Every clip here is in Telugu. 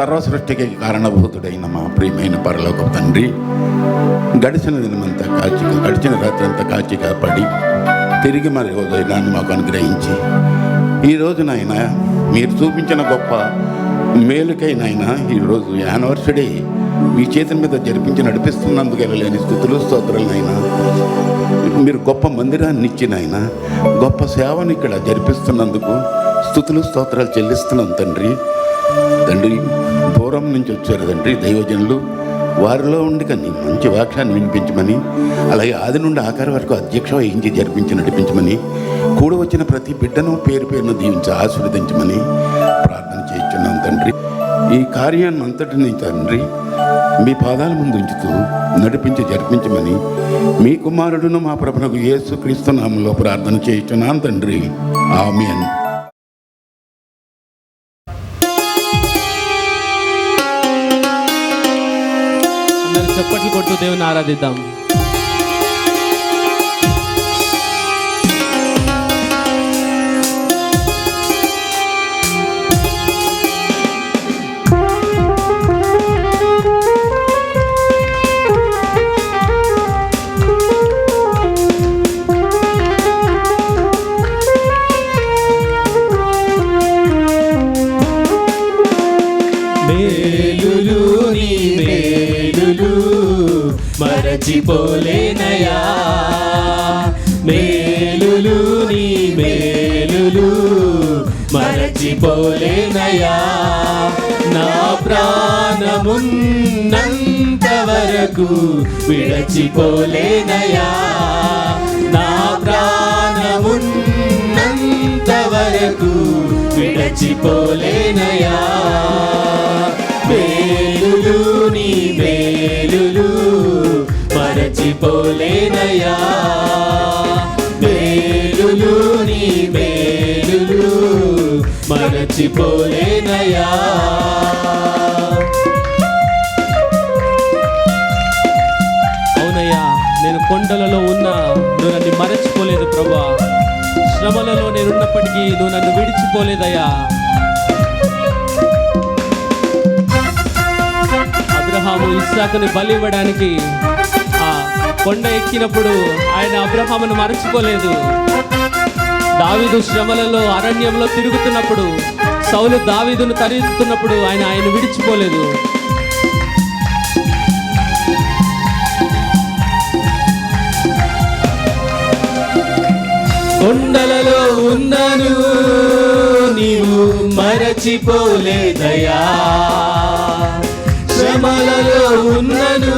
సర్వసృష్టికి కారణభూతుడైన మా ప్రియమైన పరలోక తండ్రి, గడిచిన దినమంతా గడిచిన రాత్రి అంతా కాచి కాపాడి తిరిగి మరి ఉదయాన్ని మాకు అనుగ్రహించి ఈరోజు నాయన మీరు చూపించిన గొప్ప మేలుకై నాయన ఈరోజు యానివర్సరీ మీ చేతుల మీద జరిపించి నడిపిస్తున్నందుకు వెళ్ళలేని స్తుతులు స్తోత్రాలు నాయన. మీరు గొప్ప మందిరాన్ని ఇచ్చి నాయన గొప్ప సేవను ఇక్కడ జరిపిస్తున్నందుకు స్తుతులు స్తోత్రాలు చెల్లిస్తున్నాం తండ్రి. దూరం నుంచి వచ్చారు తండ్రి దైవజనులు, వారిలో ఉండి కానీ మంచి వాక్యాన్ని వినిపించమని, అలాగే ఆది నుండి ఆఖరి వరకు అధ్యక్ష వహించి జరిపించి నడిపించమని, కూడి వచ్చిన ప్రతి బిడ్డను పేరు పేరును దీవించి ఆశీర్వదించమని ప్రార్థన చేయించున్నాం తండ్రి. ఈ కార్యాన్ని అంతటిని తండ్రి మీ పాదాల ముందు ఉంచుతూ నడిపించి జరిపించమని మీ కుమారుడును మా ప్రభువుకు యేసుక్రీస్తు నామములో ప్రార్థన చేయించున్నాం తండ్రి. ఆమేన్. చప్పట్లు కొట్టు దేవుని ఆరాధిద్దాం. మరచిపోలేనయా మేలులు నీ మేలులు మరచిపోలేనయా, నా ప్రాణమున్నంత వరకు విడచిపోలేనయా, నా ప్రాణమున్నంత వరకు విడచిపోలేనయా. మేలులు నీ మేలులు మరచిపోలేనయా, మేలులు నీ మేలులు మరచిపోలేనయా. అవునయ్యా, నేను కొండలలో ఉన్నా నువ్వు నన్ను మరచిపోలేదు ప్రభా, శ్రమలలో నేనున్నప్పటికీ నువ్వు నన్ను విడిచిపోలేదయ్యా. అబ్రహాము ఇస్సాకుని బలి ఇవ్వడానికి ఆ కొండ ఎక్కినప్పుడు ఆయన అబ్రహామును మరచిపోలేదు. దావీదు శ్రమలలో అరణ్యంలో తిరుగుతున్నప్పుడు, సౌలు దావీదును తరుముతున్నప్పుడు ఆయన విడిచిపోలేదు. కొండలలో ఉన్నాను నీవు మరచిపోలేదయా, శ్రమలలో ఉన్నను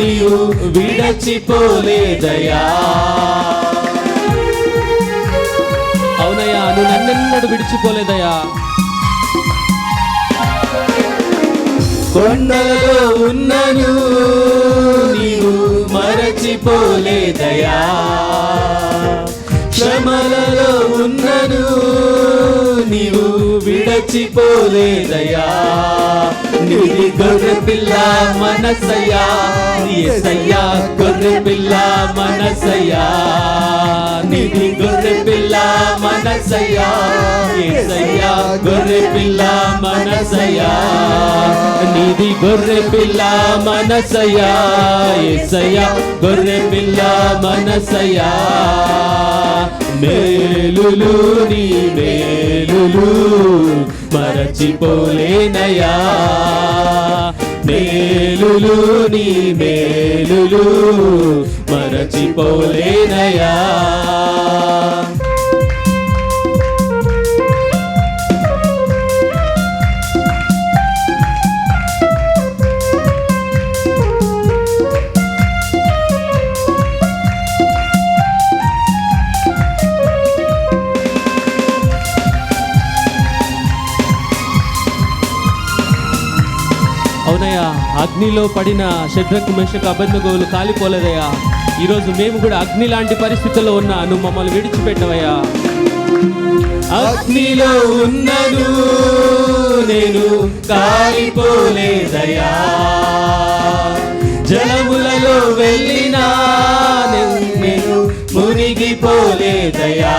నీవు విడచిపోలేదయా. అవునయ్యా, నువ్వు నన్నెన్నడు విడిచిపోలేదయా. కొండలలో ఉన్నను నీవు మరచిపోలేదయా, శ్రమలలో ఉన్నను నీవు విడచిపోలేదయా. నీది గొర్రె పిల్ల మనసయ్యా, యేసయ్యా గొర్రె పిల్ల మనసయ్యా, నీది గొర్రె పిల్ల మనసయ్యా, యేసయ్యా గొర్రె పిల్ల మనసయ్యా, నీది గొర్రె పిల్ల మనసయ్యా, యేసయ్యా గొర్రె పిల్ల మనసయ్యా. మేలులు నీ మేలులు మరచిపోలేనయా, మేలులు నీ మేలులు మరచిపోలేనయా. అవునయ్యా, అగ్నిలో పడిన షడ్రకు మెషకు అబేద్నెగోలు కాలిపోలేదయ్యా. ఈరోజు మేము కూడా అగ్ని లాంటి పరిస్థితుల్లో ఉన్నా నువ్వు మమ్మల్ని విడిచిపెట్టవయ్యా. అగ్నిలో ఉన్నను నేను కాలిపోలేదయ్యా, జలములలో వెళ్ళినా నేను మునిగిపోలేదయ్యా.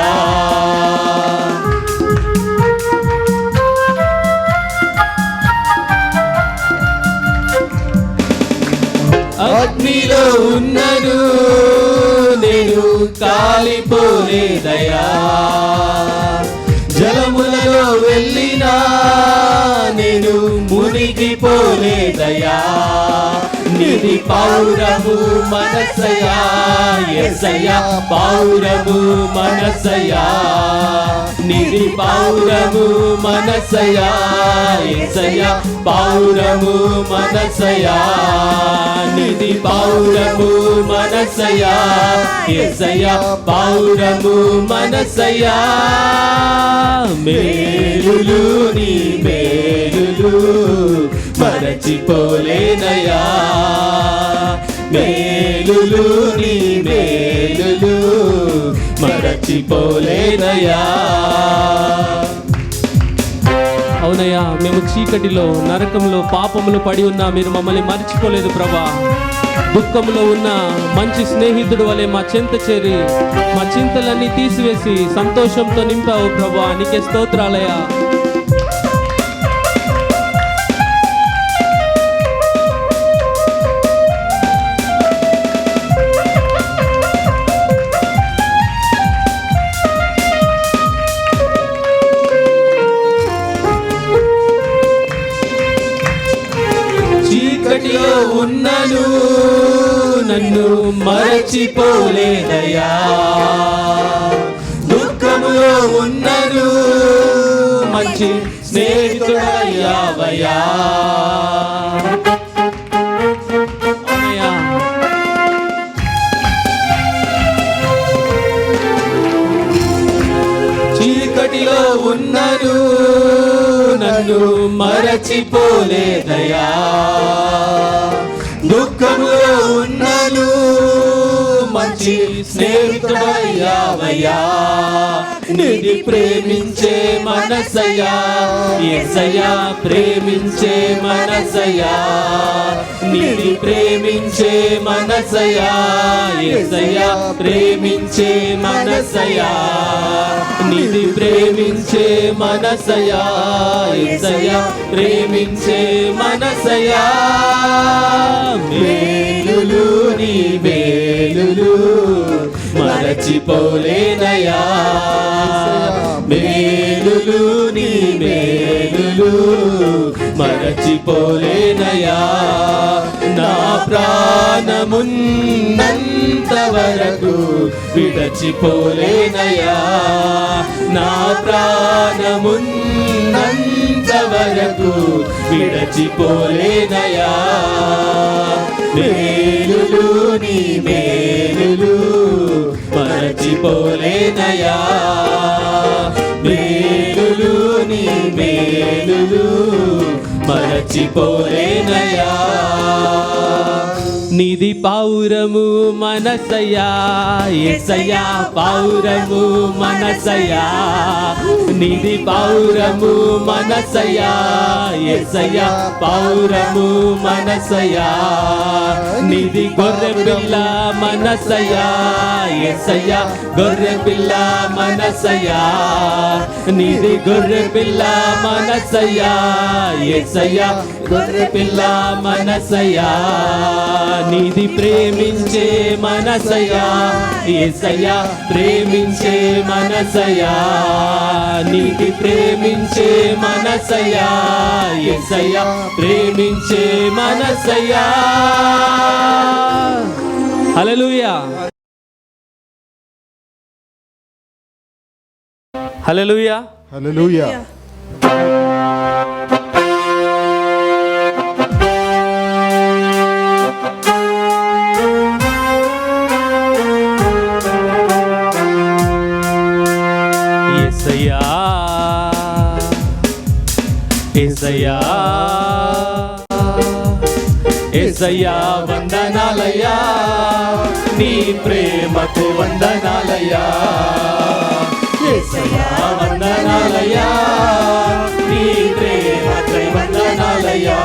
ఉన్నను నేను కాలిపోలేదయా, జలములలో వెళ్ళినా నేను మునిగిపోలేదయా, నిధి పౌరము మనసయా యేసయ్యా, పౌరము మనసయా, నిధి పౌరము మనసయా యేసయ్యా, పౌరము మనసయా, నిధి పౌరము మనసయా యేసయ్యా, పౌరము మనసయా, మేలులు నీ మేలులు మరచిపోలేనయా, మేలులు నీ మేలులు మరచిపోలేనయా. అవునయ్యా, మేము చీకటిలో నరకంలో పాపములు పడి ఉన్నా మీరు మమ్మల్ని మర్చిపోలేదు ప్రభా. దుఃఖంలో ఉన్న మంచి స్నేహితుడు వలె మా చెంత చేరి మా చింతలన్నీ తీసివేసి సంతోషంతో నింపావు ప్రభా, నీకే స్తోత్రాలయ్యా. చీకటిలో ఉన్నను నన్ను మరచిపోలేదయా, దుఃఖములో ఉన్నను మంచి స్నేహితుడయ్యావయ్యా. చీకటిలో ఉన్నను నన్ను మరచిపోలేదయా, దుఃఖములో ఉన్నను మంచి స్నేహితుడయ్యావయ్యా, నిధి ప్రేమించే మనసయ్యా యేసయ్యా, ప్రేమించే మనసయ్యా, నిధి ప్రేమించే మనసయ్యా యేసయ్యా, ప్రేమించే మనసయ్యా, నిధి ప్రేమించే మనసయ్యా యేసయ్యా, ప్రేమించే మనసయ్యా, మేలులు నీ మేలులు మరచిపోలేనయా, మేలులు నీ మేలులు మరచిపోలేనయా, నా ప్రాణమున్నంత వరకు విడచిపోలేనయా, నా ప్రాణమున్నంత వరకు విడచిపోలేనయా, మేలులు నీ మేలులు మరచిపోలేనయా, మేలులు నీ మేలులు మరచిపోలేనయా. నిధి పౌరము మనసయ్యా యేసయ్యా, పౌరము మనసయ్యా, నిధి పౌరము మనసయ్యా యేసయ్యా, పౌరము మనసయ్యా, నిధి గొర్రె పిల్ల మనసయ్యా యేసయ్యా, గొర్రె పిల్ల మనసయ్యా, నిధి గొర్రె పిల్ల మనసయ్యా యేసయ్యా, గొర్రె పిల్ల మనసయ్యా, నిధి ప్రేమించే మనసయ్యా యేసయ్యా, ప్రేమించే మనసయ్యా, నిధి ప్రేమించే మనసయ్యా యేసయ్యా, ప్రేమించే మనసయ్యా. హల్లెలూయా, హల్లెలూయా, హల్లెలూయా. యేసయ్యా యేసయ్యా యేసయ్యా, వందనాలయ్యా, నీ ప్రేమకు వందనాలయ్యా, యేసయ్యా వందనాలయ్యా, నీ ప్రేమకై వందనాలయ్యా,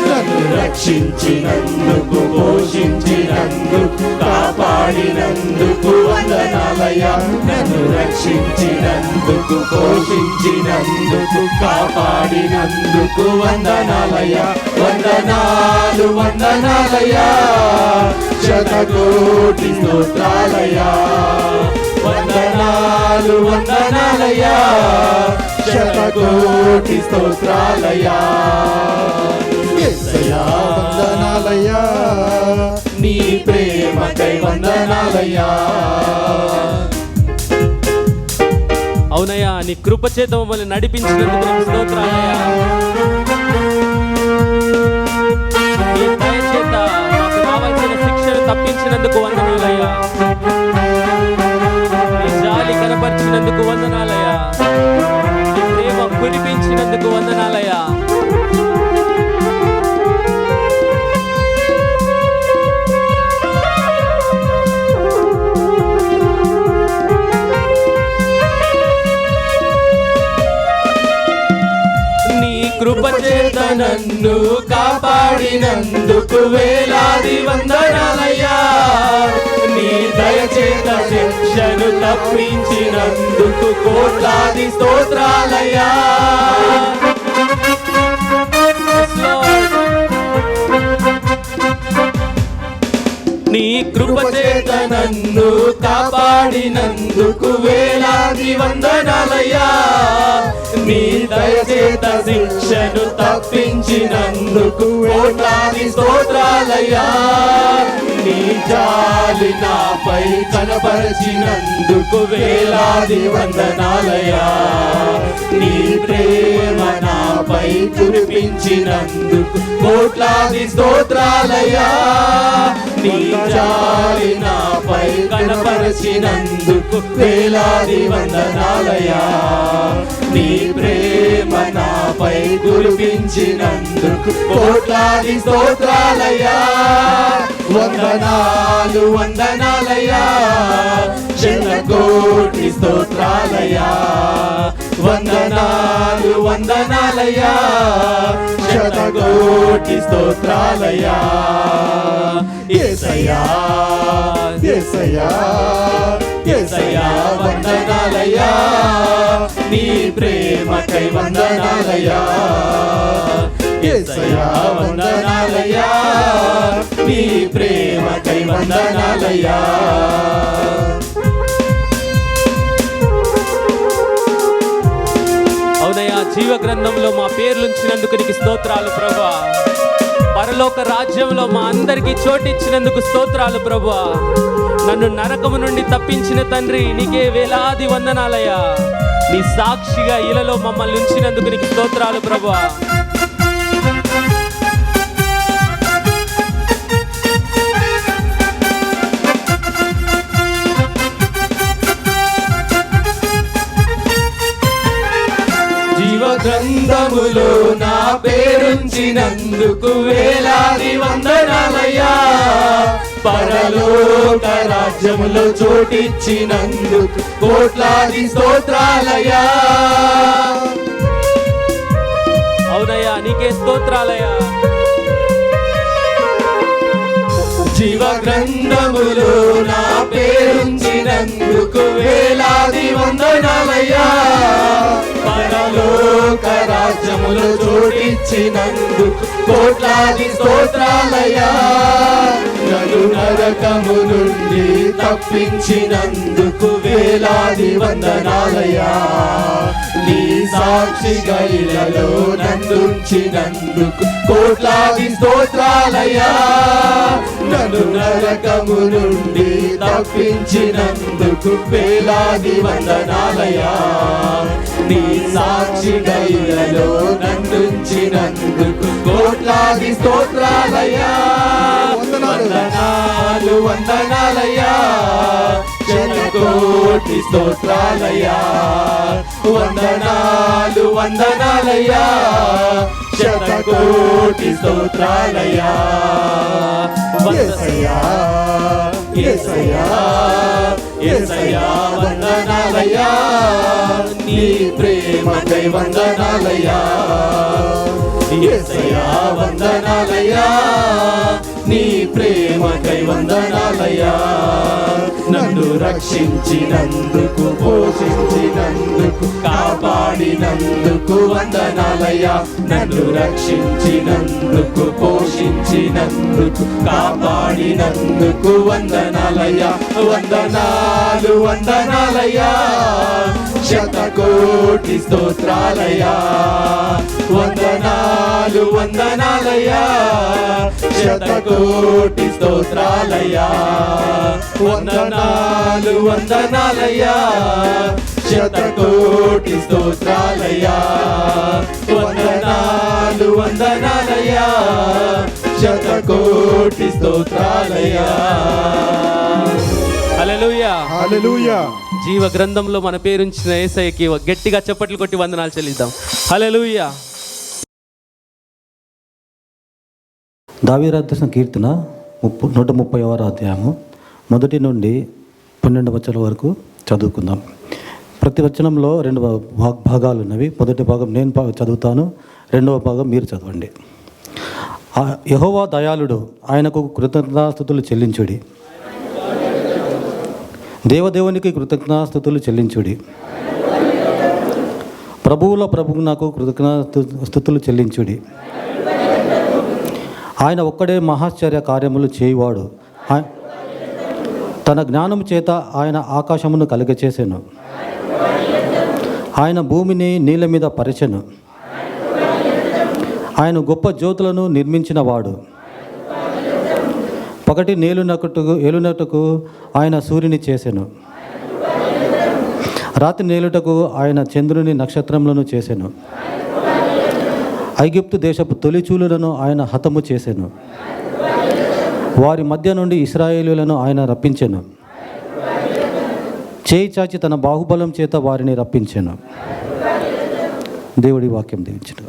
నన్ను రక్షించినందుకు, పోషించినందుకు, కాపాడినందుకు వందనాలయ్యా. నన్ను రక్షించినందుకు, పోషించినందుకు, కాపాడినందుకు వందనాలయ్యా. వందనాలు వందనాలయ్యా, శతకోటి స్తోత్రాలయ్యా. వందనాలు వందనాలయ్యా, శతకోటి స్తోత్రాలయ్యా. యేసయ్యా వందనాలయ్యా, నీ ప్రేమకై వందనాలయ్యా. అవునయ్యా, నీ కృప చేత మమ్మల్ని నడిపించినందుకు నీకు స్తోత్రాలయ్యా. నీ దయ చేత మాకు రావాల్సిన శిక్షను తప్పించినందుకు వందనాలయ్యా. నీ జాలి కనపరిచినందుకు వందనాలయ్యా. నీ ప్రేమ కురిపించినందుకు వందనాలయ్యా. కృపచేత నన్ను కాపాడినందుకు వేలాది వందనాలయ్యా. నీ దయచేత శిక్షను తప్పించినందుకు కోట్లాది స్తోత్రాలయ్యా. నీ కృపచేత నన్ను కాపాడినందుకు వేలాది వందనాలయ్యా. నీ దయచేత శిక్షను తప్పించినందుకు కోట్లాది స్తోత్రాలయ్యా. నీ జాలి నాపై కనపరిచినందుకు వేలాది వందనాలయ్యా. నీ ప్రేమ నాపై కురిపించినందుకు కోట్లాది స్తోత్రాలయ్యా. నీ జాలి నాపై కనపరిచినందుకు వేలాది వందనాలయ్యా. నీ ప్రేమ నాపై కురిపించినందుకు కోట్లాది స్తోత్రాలయ్యా. వందనాలు వందనాలయ్యా, శతకోటి స్తోత్రాలయ్యా. వందనాలు వందనాలయ్యా, శతకోటి స్తోత్రాలయ్యా. యేసయ్యా యేసయ్యా యేసయ్యా వందనాలయ్యా, నీ ప్రేమకై వందనాలయ్యా. యేసయ్యా వందనాలయ్యా, నీ ప్రేమకై వందనాలయ్యా. అవునయ్యా, జీవ గ్రంథంలో మా పేర్లుంచినందుకు నీకు స్తోత్రాలు ప్రభువా. పరలోక రాజ్యంలో మా అందరికీ చోటిచ్చినందుకు స్తోత్రాలు ప్రభువా. నన్ను నరకము నుండి తప్పించిన తండ్రి, నీకే వేలాది వందనాలయ్యా. నీ సాక్షిగా ఇలలో మమ్మల్ని ఉంచినందుకు నీకు స్తోత్రాలు ప్రభువా. గ్రంథములో నా పేరుంచినందుకు వేలాది వందనాలయ్యా. పరలోక రాజ్యములో చోటిచ్చినందుకు కోట్లాది స్తోత్రాలయ్యా. అవునయ్యా, నీకే స్తోత్రాలయ్యా. జీవ గ్రంథములో నా పేరుంచినందుకు వేలాది వందనాలయ్యా. పరలోక రాజ్యములో చోటిచ్చినందుకు కోట్లాది స్తోత్రాలయ్యా. నన్ను నరకము నుండి తప్పించినందుకు వేలాది వందనాలయ్యా. నీ సాక్షిగా ఇలలో నన్నుంచినందుకు కోట్లాది స్తోత్రాలయ్యా. నన్ను నరకము నుండి తప్పించినందుకు వేలాది వందనాలయ్యా. నీ సాక్షిగా ఇలలో నన్నుంచినందుకు కోట్లాది స్తోత్రాలయ్యా. వందనాలు వందనాలయ్యా, శతకోటి స్తోత్రాలయ్యా. వందనాలు వందనాలయ్యా, శతకోటి స్తోత్రాలయ్యా. యేసయ్యా యేసయ్యా యేసయ్యా వందనాలయ్యా. నీ ప్రేమ ప్రేమకై వందనాలయ్యా యేసయ్యా వందనాలయ్యా నీ ప్రేమకై వందనాలయ్యా నన్ను రక్షించినందుకు పోషించినందుకు కాపాడినందుకు వందనాలయ్యా నన్ను రక్షించినందుకు పోషించినందుకు కాపాడినందుకు వందనాలయ్యా వందనాలు వందనాలయ్యా శతకోటి స్తోత్రాలయ్యా వందనాలు వందనాలయ్యా శతకోటి స్తోత్రాలయ్యా వందనాలు వందనాలయ్యా శతకోటి స్తోత్రాలయ్యా వందనాలు వందనాలయ్యా శతకోటి స్తోత్రాలయ్యా హల్లెలూయా హల్లెలూయా జీవ గ్రంథంలో మన పేరుంచిన యేసయ్యకి గట్టిగా చప్పట్లు కొట్టి వందనాలు చెల్లిద్దాం. హల్లెలూయా. దావీదు రాసిన కీర్తన 130వ అధ్యాయము 1 నుండి 12 వచనాల వరకు చదువుకుందాం. ప్రతి వచనంలో 2 భాగాలు ఉన్నవి. మొదటి భాగం నేను చదువుతాను, రెండవ భాగం మీరు చదవండి. యెహోవా దయాళుడు, ఆయనకు కృతజ్ఞతాస్తుతులు చెల్లించుడి. దేవదేవునికి కృతజ్ఞతాస్తుతులు చెల్లించుడి. ప్రభువుల ప్రభువు నాకు కృతజ్ఞతాస్తుతులు చెల్లించుడి. ఆయన ఒక్కడే మహాశ్చర్య కార్యములు చేయువాడు. తన జ్ఞానము చేత ఆయన ఆకాశమును కలుగచేసెను. ఆయన భూమిని నీళ్ళ మీద పరిచెను. ఆయన గొప్ప జ్యోతులను నిర్మించిన వాడు. పగటి ఏలునట్టుకు ఆయన సూర్యుని చేసెను. రాత్రి నేలుటకు ఆయన చంద్రుని నక్షత్రములను చేసెను. ఐగుప్తు దేశపు తొలిచూలులను ఆయన హతము చేసెను. వారి మధ్య నుండి ఇశ్రాయేలీయులను ఆయన రప్పించెను. చేయి చాచి తన బాహుబలం చేత వారిని రప్పించెను. దేవుడి వాక్యం దీవించును.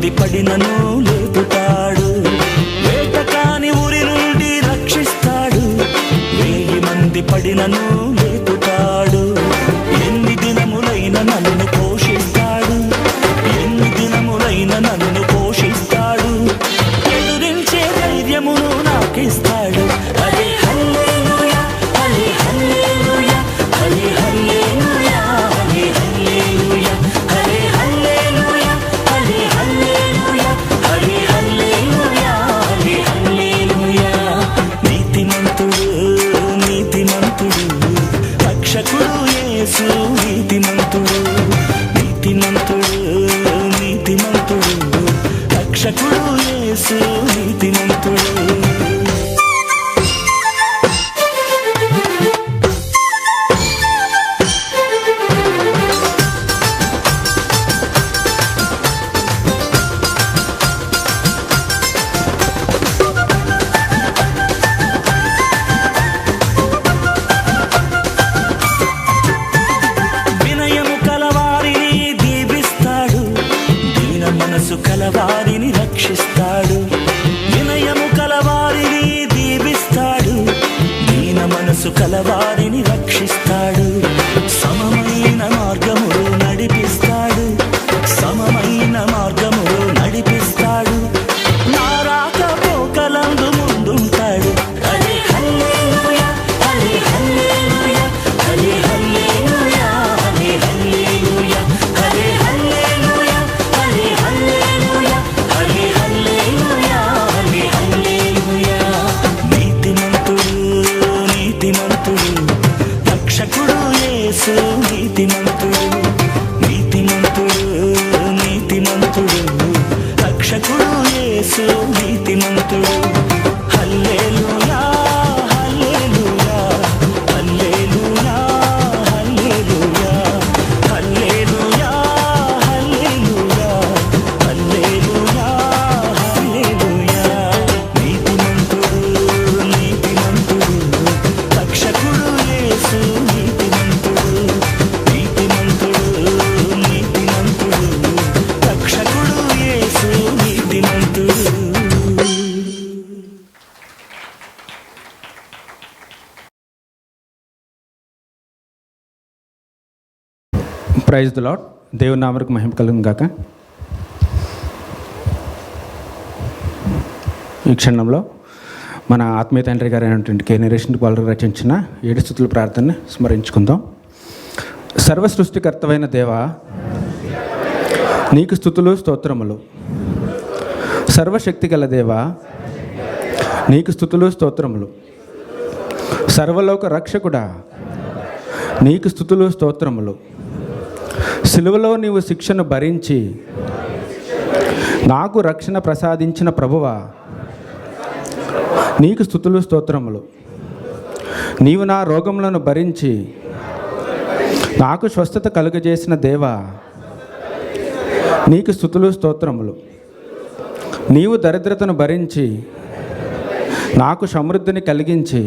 మంది పడినను లేపుతాడు. వేటకాని ఊరి నుండి రక్షిస్తాడు. 1000 మంది పడినను లేపుతాడు. ఎన్ని దినములైన నన్ను పోషిస్తాడు. ఎన్ని దినములైన నన్ను పోషిస్తాడు. ఎదురించే ధైర్యమును నాకిస్తాడు. హల్లే హల్లెలూయా, హల్లే హల్లెలూయా, హల్లే హల్లెలూయా, హల్లే హల్లెలూయా, హల్లే హల్లెలూయా, హల్లే హల్లెలూయా, హల్లే హల్లెలూయా, హల్లే హల్లెలూయా. నీతిమంతుడు, నీతిమంతుడు, రక్షకుడు యేసు నీతిమంతుడు. నీతిమంతుడు, నీతిమంతుడు, రక్షకుడు యేసు నీతిమంతుడు. వినయము కలవారిని దీవిస్తాడు. దీన మనసు కలవారిని రక్షిస్తాడు. వినయము కలవారిని దీవిస్తాడు. దీన మనసు కలవారిని రక్షిస్తాడు. సమమైన మార్గములు నడిపిస్తాడు. సమమైన మార్గములు నడిపిస్తాడు. నా రాకపోకలందు ముందుంటాడు. హల్లే హల్లెలూయా, హల్లే హల్లెలూయా, హల్లే హల్లెలూయా, హల్లే హల్లెలూయా, హల్లే హల్లెలూయా, హల్లే హల్లెలూయా, హల్లే హల్లెలూయా, హల్లే హల్లెలూయా. నీతిమంతుడు, నీతిమంతుడు, రక్షకుడు యేసు నీతిమంతుడు. నీతిమంతుడు, నీతిమంతుడు, రక్షకుడు యేసు నీతిమంతుడు. హల్లెలూయా, హల్లెలూయా, హల్లెలూయా, హల్లెలూయా, హల్లెలూయా, హల్లెలూయా, హల్లెలూయా, హల్లెలూయా. నీతిమంతుడు, నీతిమంతుడు, రక్షకుడు యేసు నీతిమంతుడు. నీతిమంతుడు, నీతిమంతుడు, రక్షకుడు యేసు నీతిమంతుడు. Praise the lord. దేవుని నామమునకు మహిమ కలుగును గాక. ఈ క్షణంలో మన ఆత్మీయ తండ్రి గారు అయినటువంటి కే నరేషన్ పాలు రచించిన 7 స్తుతుల ప్రార్థనని స్మరించుకుందాం. సర్వ సృష్టికర్తవైన దేవా, నీకు స్తుతులు స్తోత్రములు. సర్వశక్తి గల దేవా, నీకు స్తుతులు స్తోత్రములు. సర్వలోక రక్షకుడా, నీకు స్తుతులు స్తోత్రములు. సిలువలో నీవు శిక్షను భరించి నాకు రక్షణ ప్రసాదించిన ప్రభువా, నీకు స్తుతులు స్తోత్రములు. నీవు నా రోగములను భరించి నాకు స్వస్థత కలుగజేసిన దేవా, నీకు స్తుతులు స్తోత్రములు. నీవు దరిద్రతను భరించి నాకు సమృద్ధిని కలిగించి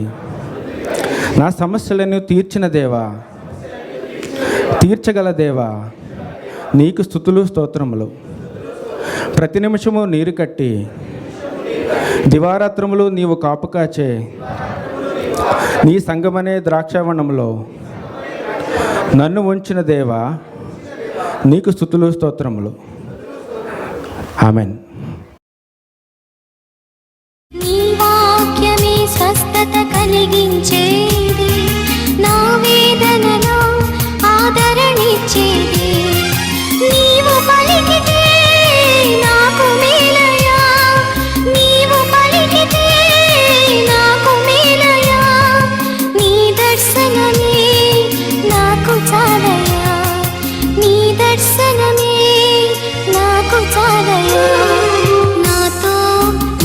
నా సమస్యలను తీర్చిన దేవా, తీర్చగల దేవా, నీకు స్తుతులు స్తోత్రములు. ప్రతి నిమిషము నీరు కట్టి దివారాత్రములు నీవు కాపు కాచే నీ సంగమనే ద్రాక్షావనంలో నన్ను ఉంచిన దేవా, నీకు స్తుతులు స్తోత్రములు. ఆమెన్. నీ వాక్యమే స్వస్థత కలిగించేది, నా వేదనలో ఆదరణిచ్చేది. నీవు పలికితే నాకు మేలయా, నీవు పలికితే నాకు మేలయా. నీ దర్శనమే నాకు చాలయా, నీ దర్శనమే నాకు చాలయా. నాతో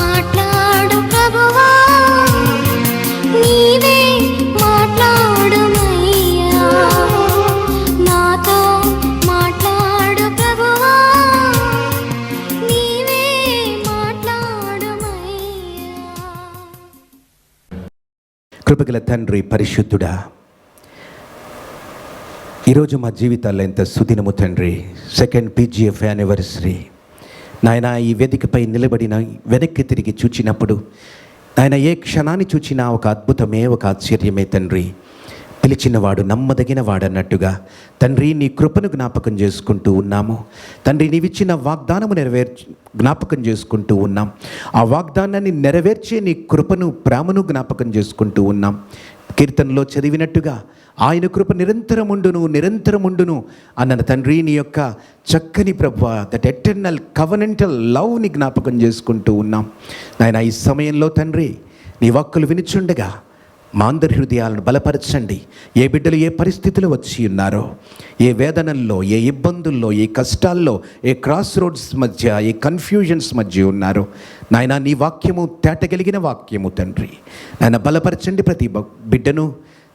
మాట్లాడు ప్రభువా, నీవే మాట్లాడుమయ్యా. నాతో మాట్లాడు ప్రభువా, నీవే మాట్లాడుమయ్యా. కృపగల తండ్రి, పరిశుద్ధుడా, ఈరోజు మా జీవితాల్లో ఎంత సుదినము తండ్రి. 2nd PGF యానివర్సరీ నాయన ఈ వేదికపై నిలబడిన వెనక్కి తిరిగి చూచినప్పుడు నాయన ఏ క్షణాన్ని చూచినా ఒక అద్భుతమే, ఒక ఆశ్చర్యమే తండ్రి. పిలిచినవాడు నమ్మదగిన వాడన్నట్టుగా తండ్రి నీ కృపను జ్ఞాపకం చేసుకుంటూ ఉన్నాము. తండ్రి నీవిచ్చిన వాగ్దానము జ్ఞాపకం చేసుకుంటూ ఉన్నాం. ఆ వాగ్దానాన్ని నెరవేర్చే నీ కృపను, ప్రేమను జ్ఞాపకం చేసుకుంటూ ఉన్నాం. కీర్తనలో చదివినట్టుగా ఆయన కృప నిరంతరముండును అన్న తండ్రి నీ యొక్క చక్కని ప్రభువా, దట్ ఎటర్నల్ కవనెంటల్ లవ్ని జ్ఞాపకం చేసుకుంటూ ఉన్నాం. నాయన ఈ సమయంలో తండ్రి నీ వాక్కులు వినిచుండగా మా అందరి హృదయాలను బలపరచండి. ఏ బిడ్డలు ఏ పరిస్థితులు వచ్చి ఉన్నారో, ఏ వేదనల్లో, ఏ ఇబ్బందుల్లో, ఏ కష్టాల్లో, ఏ క్రాస్ రోడ్స్ మధ్య, ఏ కన్ఫ్యూజన్స్ మధ్య ఉన్నారో నాయన నీ వాక్యము తేటగలిగిన వాక్యము తండ్రి నాయన బలపరచండి. ప్రతి బిడ్డను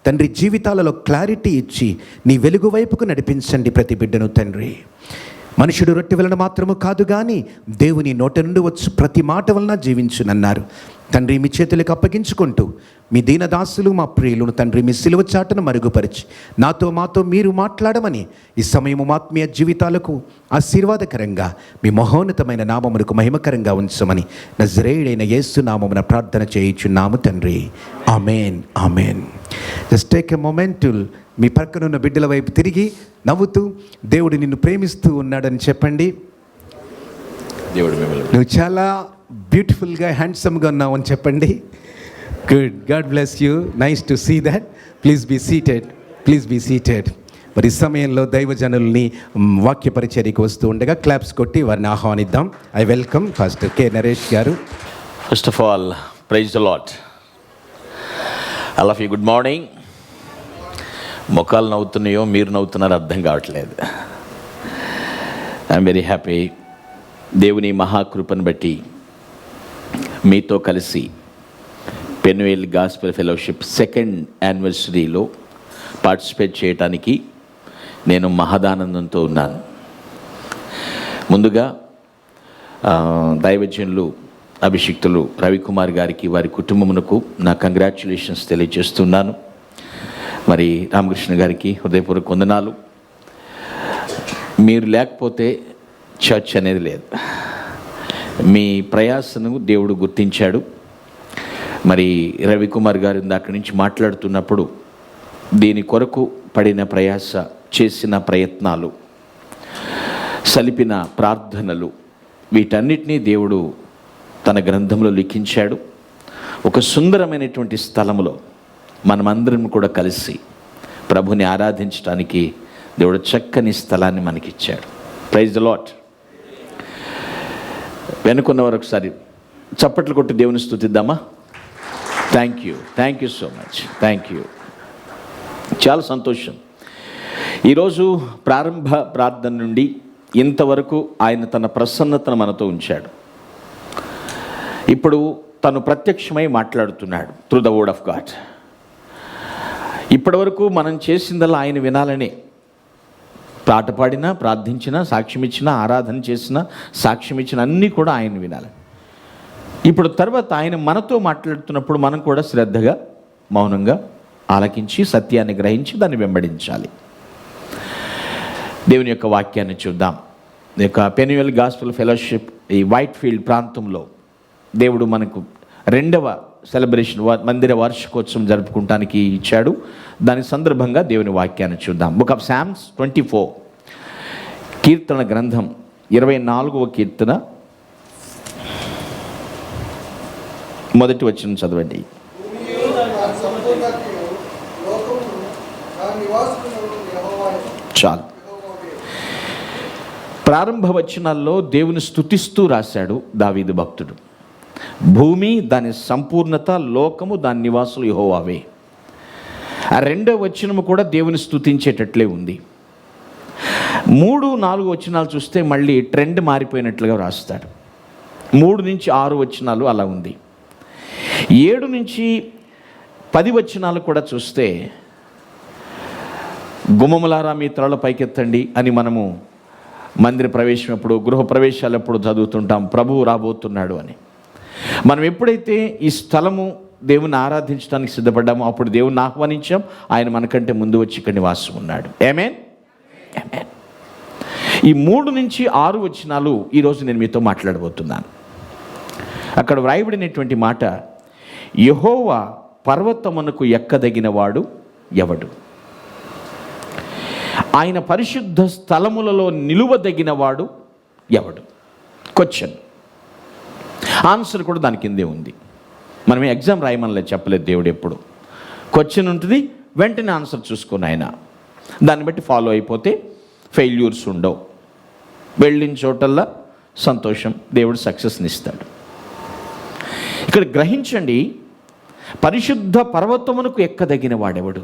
తండ్రి జీవితాలలో క్లారిటీ ఇచ్చి నీ వెలుగు వైపుకు నడిపించండి ప్రతి బిడ్డను తండ్రి. మనుషుడు రొట్టె వలన మాత్రము కాదు కానీ దేవుని నోట నుండి వచ్చు ప్రతి మాట వలన జీవించునన్నారు తండ్రి. మీ చేతులకు అప్పగించుకుంటూ మీ దీనదాసులు మా ప్రియులను తండ్రి మీ సిలువ చాటును మరుగుపరిచి మాతో మీరు మాట్లాడమని ఈ సమయము ఆత్మీయ జీవితాలకు ఆశీర్వాదకరంగా మీ మహోన్నతమైన నామమునకు మహిమకరంగా ఉంచమని నజరేయుడైన యేసు నామమున ప్రార్థన చేయుచున్నాము తండ్రి. Amen, amen. Just take a moment. మీ పక్కనున్న బిడ్డల వైపు తిరిగి నవ్వుతూ దేవుడు నిన్ను ప్రేమిస్తూ ఉన్నాడని చెప్పండి. దేవుడు మిమ్మల్ని నువ్వు చాలా బ్యూటిఫుల్గా, హ్యాండ్సమ్గా ఉన్నావు అని చెప్పండి. Good, god bless you. Nice to see that. Please be seated. మరి ఈ సమయంలో దైవజనుల్ని వాక్య పరిచర్యకు వస్తూ ఉండగా క్లాప్స్ కొట్టి వారిని ఆహ్వానిద్దాం. I welcome pastor K Naresh garu. First of all praise the Lord. All of you good morning. మొక్కలు నవ్వుతున్నాయో మీరు నవ్వుతున్నారో అర్థం కావట్లేదు. I'm very happy. దేవుని మహాకృపను బట్టి మీతో కలిసి పెన్యుయల్ గాస్పెల్ ఫెలోషిప్ 2nd యానివర్సరీలో పార్టిసిపేట్ చేయడానికి నేను మహదానందంతో ఉన్నాను. ముందుగా దైవజనులు అభిషిక్తులు రవికుమార్ గారికి, వారి కుటుంబమునకు నా కంగ్రాచ్యులేషన్స్ తెలియజేస్తున్నాను. మరి రామకృష్ణ గారికి హృదయపూర్వక వందనాలు. మీరు లేకపోతే చర్చ్ అనేది లేదు. మీ ప్రయాసను దేవుడు గుర్తించాడు. మరి రవికుమార్ గారు అక్కడి నుంచి మాట్లాడుతున్నప్పుడు దీని కొరకు పడిన ప్రయాస, చేసిన ప్రయత్నాలు, సలిపిన ప్రార్థనలు, వీటన్నిటినీ దేవుడు తన గ్రంథంలో లిఖించాడు. ఒక సుందరమైనటువంటి స్థలములో మనమందరం కూడా కలిసి ప్రభుని ఆరాధించడానికి దేవుడు చక్కని స్థలాన్ని మనకిచ్చాడు. Praise the lord. వెనుకున్నవారు ఒకసారి చప్పట్లు కొట్టి దేవుని స్తుతిద్దామా? Thank you so much. Thank you. చాలా సంతోషం. ఈరోజు ప్రారంభ ప్రార్థన నుండి ఇంతవరకు ఆయన తన ప్రసన్నతను మనతో ఉంచాడు. ఇప్పుడు తను ప్రత్యక్షమై మాట్లాడుతున్నాడు through the word of God. ఇప్పటి వరకు మనం చేసిందల్లా ఆయన వినాలని, పాట పాడినా, ప్రార్థించినా, సాక్ష్యం ఇచ్చినా, ఆరాధన చేసినా, సాక్ష్యం ఇచ్చిన అన్నీ కూడా ఆయన వినాలి. ఇప్పుడు తర్వాత ఆయన మనతో మాట్లాడుతున్నప్పుడు మనం కూడా శ్రద్ధగా, మౌనంగా ఆలకించి సత్యాన్ని గ్రహించి దాన్ని వెంబడించాలి. దేవుని యొక్క వాక్యాన్ని చూద్దాం. ఈ యొక్క పెన్యుయల్ గాస్పెల్ ఫెలోషిప్ ఈ వైట్ ఫీల్డ్ ప్రాంతంలో దేవుడు మనకు 2వ సెలబ్రేషన్ మందిర వార్షికోత్సవం జరుపుకోవటానికి ఇచ్చాడు. దాని సందర్భంగా దేవుని వాక్యాన్ని చూద్దాం. బుక్ ఆఫ్ సామ్స్ 24, కీర్తన గ్రంథం 24వ కీర్తన మొదటి వచనం చదవండి. చాలు. ప్రారంభ వచనాల్లో దేవుని స్తుతిస్తూ రాశాడు దావీదు భక్తుడు. భూమి దాని సంపూర్ణత, లోకము దాని నివాసులు యెహోవావే. ఆ 2వ వచనము కూడా దేవుని స్తుతించేటట్లే ఉంది. 3, 4 వచనాలు చూస్తే మళ్ళీ ట్రెండ్ మారిపోయినట్లుగా రాస్తాడు. 3 నుంచి 6 వచనాలు అలా ఉంది. 7 నుంచి 10 వచనాలు కూడా చూస్తే గుమ్మములారా మీ తలల పైకెత్తండి అని మనము మందిర ప్రవేశం ఎప్పుడు, గృహ ప్రవేశాలు ఎప్పుడు చదువుతుంటాం, ప్రభువు రాబోతున్నాడు అని. మనం ఎప్పుడైతే ఈ స్థలము దేవుని ఆరాధించడానికి సిద్ధపడ్డామో అప్పుడు దేవుని ఆహ్వానించాం. ఆయన మనకంటే ముందు వచ్చి ఇక్కడ నివాసం ఉన్నాడు. ఆమేన్, ఆమేన్. ఈ 3 నుంచి 6 వచనాలు ఈరోజు నేను మీతో మాట్లాడబోతున్నాను. అక్కడ వ్రాయబడినటువంటి మాట, యెహోవా పర్వతమునకు ఎక్కదగినవాడు ఎవడు? ఆయన పరిశుద్ధ స్థలములలో నిలువదగినవాడు ఎవడు? క్వశ్చన్. ఆన్సర్ కూడా దాని కిందే ఉంది. మనం ఎగ్జామ్ రాయమనిలే చెప్పలేదు దేవుడు ఎప్పుడు. క్వశ్చన్ ఉంటుంది, వెంటనే ఆన్సర్ చూసుకొని ఆయన దాన్ని బట్టి ఫాలో అయిపోతే ఫెయిల్యూర్స్ ఉండవు. వెళ్ళిన చోటల్లా సంతోషం, దేవుడు సక్సెస్ని ఇస్తాడు. ఇక్కడ గ్రహించండి, పరిశుద్ధ పర్వతమునకు ఎక్కదగిన వాడెవడు?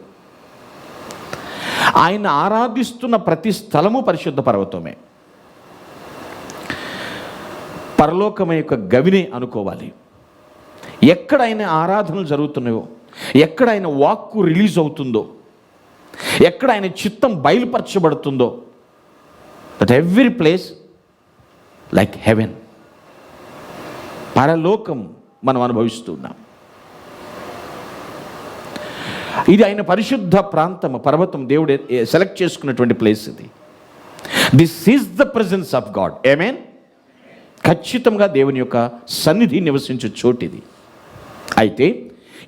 ఆయన ఆరాధిస్తున్న ప్రతి స్థలము పరిశుద్ధ పర్వతమే. పరలోకం యొక్క గవిని అనుకోవాలి. ఎక్కడ ఆయన ఆరాధనలు జరుగుతున్నాయో, ఎక్కడ ఆయన వాక్కు రిలీజ్ అవుతుందో, ఎక్కడ ఆయన చిత్తం బయలుపరచబడుతుందో, that every place like heaven, పరలోకం మనం అనుభవిస్తున్నాం. ఇది ఆయన పరిశుద్ధ ప్రాంతం, పర్వతం, దేవుడు సెలెక్ట్ చేసుకున్నటువంటి ప్లేస్ ఇది. This is the presence of God. Amen. ఖచ్చితంగా దేవుని యొక్క సన్నిధి నివసించే చోటు ఇది. అయితే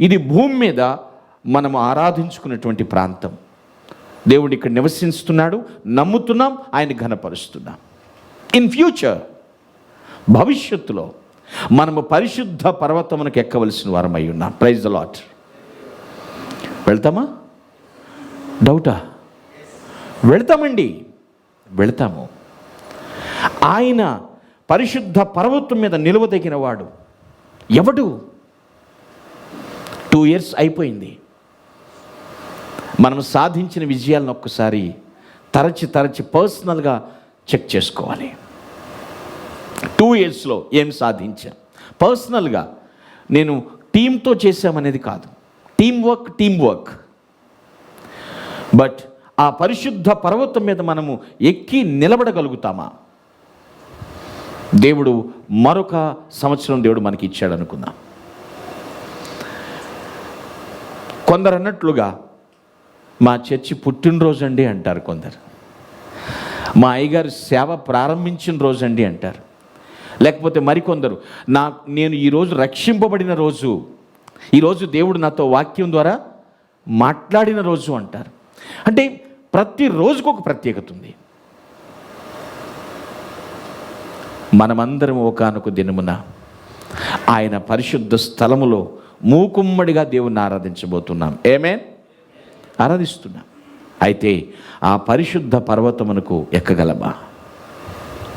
ఇది భూమి మీద మనము ఆరాధించుకున్నటువంటి ప్రాంతం. దేవుడు ఇక్కడ నివసిస్తున్నాడు, నమ్ముతున్నాం, ఆయన ఘనపరుస్తున్నాం. ఇన్ ఫ్యూచర్, భవిష్యత్తులో మనము పరిశుద్ధ పర్వతమునకు ఎక్కవలసిన వారమై ఉన్నాం. Praise the Lord. వెళ్తామా? డౌటా? వెళ్తామండి, వెళ్తాము. ఆయన పరిశుద్ధ పర్వతం మీద నిలవదగిన వాడు ఎవడు? 2 years అయిపోయింది. మనం సాధించిన విజయాలను ఒక్కసారి తరచి పర్సనల్గా చెక్ చేసుకోవాలి. 2 yearsలో ఏం సాధించా? పర్సనల్గా నేను టీంతో చేశామనేది కాదు. Team work. బట్ ఆ పరిశుద్ధ పర్వతం మీద మనము ఎక్కి నిలబడగలుగుతామా? దేవుడు మరొక సంవత్సరం దేవుడు మనకి ఇచ్చాడు అనుకుందాం. కొందరు అన్నట్లుగా మా చర్చి పుట్టినరోజు అండి అంటారు, కొందరు మా అయ్యగారు సేవ ప్రారంభించిన రోజు అండి అంటారు. లేకపోతే మరికొందరు నేను ఈరోజు రక్షింపబడిన రోజు, ఈరోజు దేవుడు నాతో వాక్యం ద్వారా మాట్లాడిన రోజు అంటారు. అంటే ప్రతి రోజుకు ఒక ప్రత్యేకత ఉంది. మనమందరం ఒకానొక దినమున ఆయన పరిశుద్ధ స్థలములో మూకుమ్మడిగా దేవుణ్ణి ఆరాధించబోతున్నాం. ఆమేన్. ఆరాధిస్తున్నాం. అయితే ఆ పరిశుద్ధ పర్వతమునకు ఎక్కగలమా?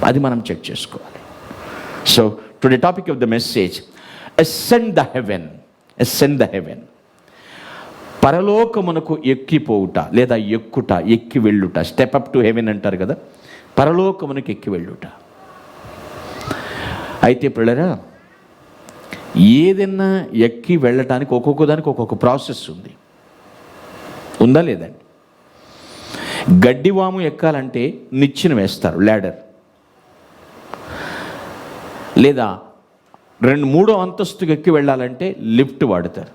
అది మనం చెక్ చేసుకోవాలి. So today topic of the message, ascend the heaven. ascend the heaven. పరలోకమునకు ఎక్కిపోవుట లేదా ఎక్కుట, ఎక్కి వెళ్ళుట. స్టెప్ అప్ టు హెవెన్ అంటారు కదా, పరలోకమునకు ఎక్కి వెళ్ళుట. అయితే పిల్లరా, ఏదైనా ఎక్కి వెళ్ళటానికి ఒక్కొక్క దానికి ఒక్కొక్క ప్రాసెస్ ఉంది. ఉందా లేదండి? గడ్డివాము ఎక్కాలంటే నిచ్చెన వేస్తారు, ల్యాడర్. లేదా 2-3వ అంతస్తుకు ఎక్కి వెళ్ళాలంటే లిఫ్ట్ వాడతారు.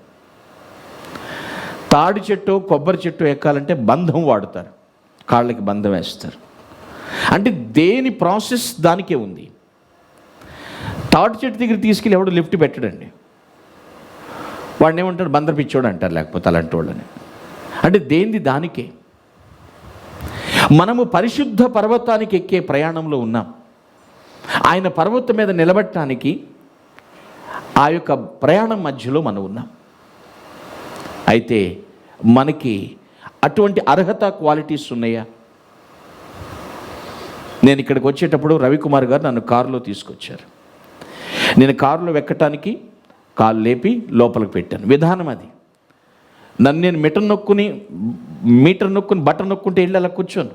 తాడి చెట్టు, కొబ్బరి చెట్టు ఎక్కాలంటే బంధం వాడతారు, కాళ్ళకి బంధం వేస్తారు. అంటే దేని ప్రాసెస్ దానికే ఉంది. తాడి చెట్టు దగ్గర తీసుకెళ్ళి ఎవడు లిఫ్ట్ పెట్టడండి. వాడిని ఏమంటారు? బందర్ పిచ్చోడు అంటారు, లేకపోతే అలాంటి వాళ్ళని. అంటే దేనిది దానికే. మనము పరిశుద్ధ పర్వతానికి ఎక్కే ప్రయాణంలో ఉన్నాం. ఆయన పర్వతం మీద నిలబడటానికి ఆ యొక్క ప్రయాణం మధ్యలో మనం ఉన్నాం. అయితే మనకి అటువంటి అర్హత, క్వాలిటీస్ ఉన్నాయా? నేను ఇక్కడికి వచ్చేటప్పుడు రవికుమార్ గారు నన్ను కారులో తీసుకొచ్చారు. నేను కారులో ఎక్కటానికి కాలు లేపి లోపలికి పెట్టాను. విధానం అది. నన్ను నేను మీటర్ నొక్కుని బటన్ నొక్కుంటే వెళ్ళి అలా కూర్చోను.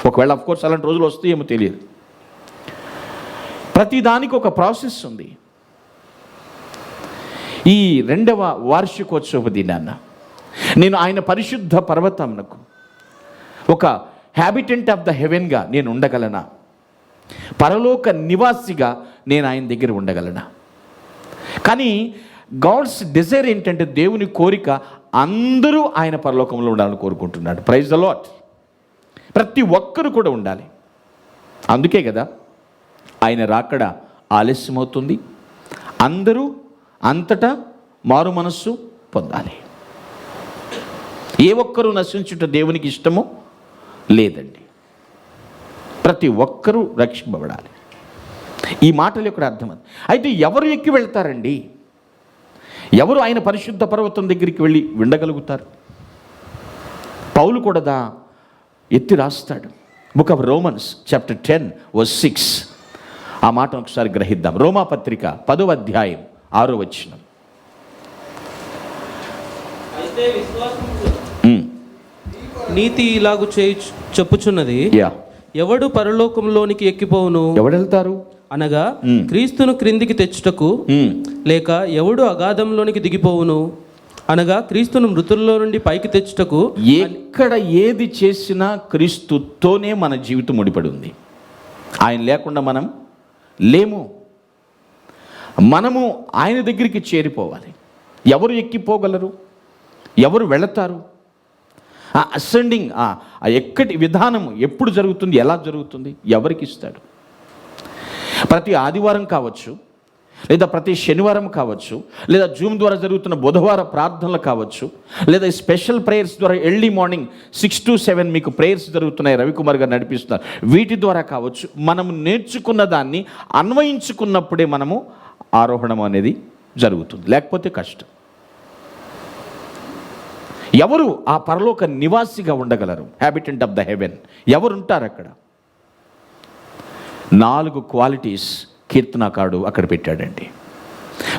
ఒకవేళ అఫ్కోర్స్ అలాంటి రోజులు వస్తాయేమో తెలియదు. ప్రతిదానికి ఒక ప్రాసెస్ ఉంది. ఈ 2వ వార్షికోత్సవ దినాన్న నేను ఆయన పరిశుద్ధ పర్వతమునకు ఒక హ్యాబిటెంట్ ఆఫ్ ద హెవెన్గా నేను ఉండగలనా? పరలోక నివాసిగా నేను ఆయన దగ్గర ఉండగలనా? కానీ గాడ్స్ డిజైర్ ఏంటంటే, దేవుని కోరిక అందరూ ఆయన పరలోకంలో ఉండాలని కోరుకుంటున్నాడు. Praise the lord. ప్రతి ఒక్కరు కూడా ఉండాలి. అందుకే కదా ఆయన రాకడ ఆలస్యమవుతుంది. అందరూ అంతటా మారు మనస్సు పొందాలి. ఏ ఒక్కరూ నశించుట దేవునికి ఇష్టమో లేదండి. ప్రతి ఒక్కరూ రక్షింపబడాలి. ఈ మాటలు యొక్క అర్థం అది. అయితే ఎవరు ఎక్కి వెళ్తారండి? ఎవరు ఆయన పరిశుద్ధ పర్వతం దగ్గరికి వెళ్ళి వినగలుగుతారు? పౌలు కూడా ఎత్తి రాస్తాడు. Book of Romans chapter 10:6. ఆ మాట ఒకసారి గ్రహిద్దాం. రోమా పత్రిక 10వ అధ్యాయం 6వ వచనం. అయితే నీతి ఇలాగు చెప్పుచున్నది, ఎవడు పరలోకంలోనికి ఎక్కిపోవును? ఎవడు వెళ్తారు అనగా క్రీస్తును క్రిందికి తెచ్చుటకు, లేక ఎవడు అగాధంలోనికి దిగిపోవును అనగా క్రీస్తును మృతుల్లో నుండి పైకి తెచ్చుటకు. ఎక్కడ ఏది చేసినా క్రీస్తుతోనే మన జీవితం ముడిపడి ఉంది. ఆయన లేకుండా మనం లేము. మనము ఆయన దగ్గరికి చేరిపోవాలి. ఎవరు ఎక్కిపోగలరు? ఎవరు వెళతారు? ఆ అసెండింగ్, ఆ ఎక్కడి విధానం ఎప్పుడు జరుగుతుంది, ఎలా జరుగుతుంది, ఎవరికి ఇస్తాడు? ప్రతి ఆదివారం కావచ్చు, లేదా ప్రతి శనివారం కావచ్చు, లేదా జూమ్ ద్వారా జరుగుతున్న బుధవార ప్రార్థనలు కావచ్చు, లేదా స్పెషల్ ప్రేయర్స్ ద్వారా ఎర్లీ మార్నింగ్ 6 to 7 మీకు ప్రేయర్స్ జరుగుతున్నాయి, రవికుమార్ గారు నడిపిస్తున్నారు. వీటి ద్వారా కావచ్చు. మనం నేర్చుకున్న దాన్ని అన్వయించుకున్నప్పుడే మనము ఆరోహణం అనేది జరుగుతుంది. లేకపోతే కష్టం. ఎవరు ఆ పరలోక నివాసిగా ఉండగలరు? హ్యాబిటెంట్ ఆఫ్ ద హెవెన్ ఎవరు ఉంటారు అక్కడ? 4 క్వాలిటీస్ కీర్తనాకారుడు అక్కడ పెట్టాడండి.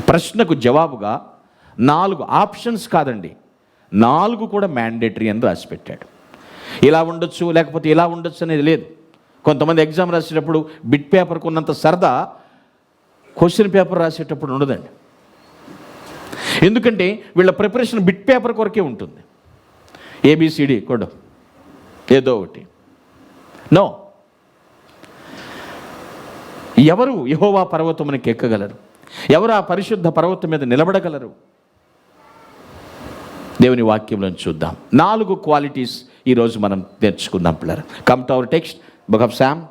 ప్రశ్నకు జవాబుగా 4 ఆప్షన్స్ కాదండి, 4 కూడా మ్యాండేటరీ అని రాసి పెట్టాడు. ఇలా ఉండొచ్చు, లేకపోతే ఇలా ఉండొచ్చు అనేది లేదు. కొంతమంది ఎగ్జామ్ రాసేటప్పుడు బిట్ పేపర్కు ఉన్నంత సరదా క్వశ్చన్ పేపర్ రాసేటప్పుడు ఉండదండి. ఎందుకంటే వీళ్ళ ప్రిపరేషన్ బిట్ పేపర్ కొరకే ఉంటుంది. ఏబిసిడి కూడా ఏదో ఒకటి. నో. ఎవరు యెహోవా పర్వతమునికి ఎక్కగలరు? ఎవరు ఆ పరిశుద్ధ పర్వతం మీద నిలబడగలరు? దేవుని వాక్యంలో చూద్దాం. 4 క్వాలిటీస్ ఈరోజు మనం నేర్చుకుందాం పిల్లలు. Come to our text, book of psalm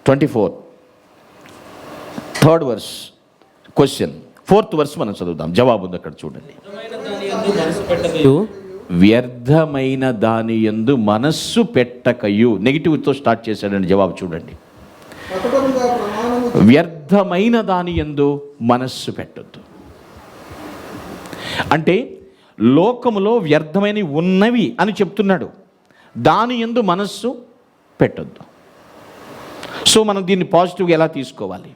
24, 3rd verse question, 4th verse మనం చదువుదాం. జవాబు ఉంది అక్కడ చూడండి. వ్యర్థమైన దాని యందు మనస్సు పెట్టకయు. నెగిటివ్తో స్టార్ట్ చేశాడండి. జవాబు చూడండి. వ్యర్థమైన దాని యందు మనస్సు పెట్టొద్దు అంటే లోకములో వ్యర్థమైనవి ఉన్నవి అని చెప్తున్నాడు. దాని యందు మనస్సు పెట్టొద్దు. సో మనం దీన్ని పాజిటివ్గా ఎలా తీసుకోవాలి?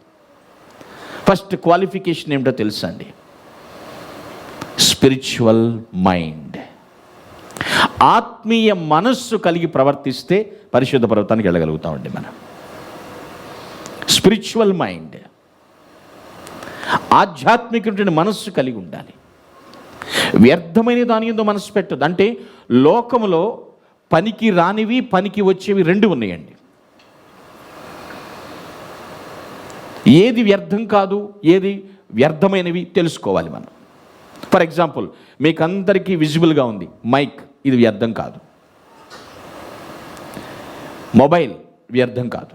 ఫస్ట్ క్వాలిఫికేషన్ ఏమిటో తెలుసా అండి? Spiritual mind. ఆత్మీయ మనస్సు కలిగి ప్రవర్తిస్తే పరిశుద్ధ పర్వతానికి వెళ్ళగలుగుతామండి మనం. స్పిరిచువల్ మైండ్, ఆధ్యాత్మికమైన మనస్సు కలిగి ఉండాలి. వ్యర్థమైన దాని యందు మనస్సు పెట్టదు అంటే లోకములో పనికి రానివి పనికి వచ్చేవి 2 ఉన్నాయండి. ఏది వ్యర్థం కాదు, ఏది వ్యర్థమైనవి తెలుసుకోవాలి మనం. ఫర్ ఎగ్జాంపుల్, మీకు అందరికీ విజిబుల్గా ఉంది మైక్, ఇది వ్యర్థం కాదు. మొబైల్ వ్యర్థం కాదు.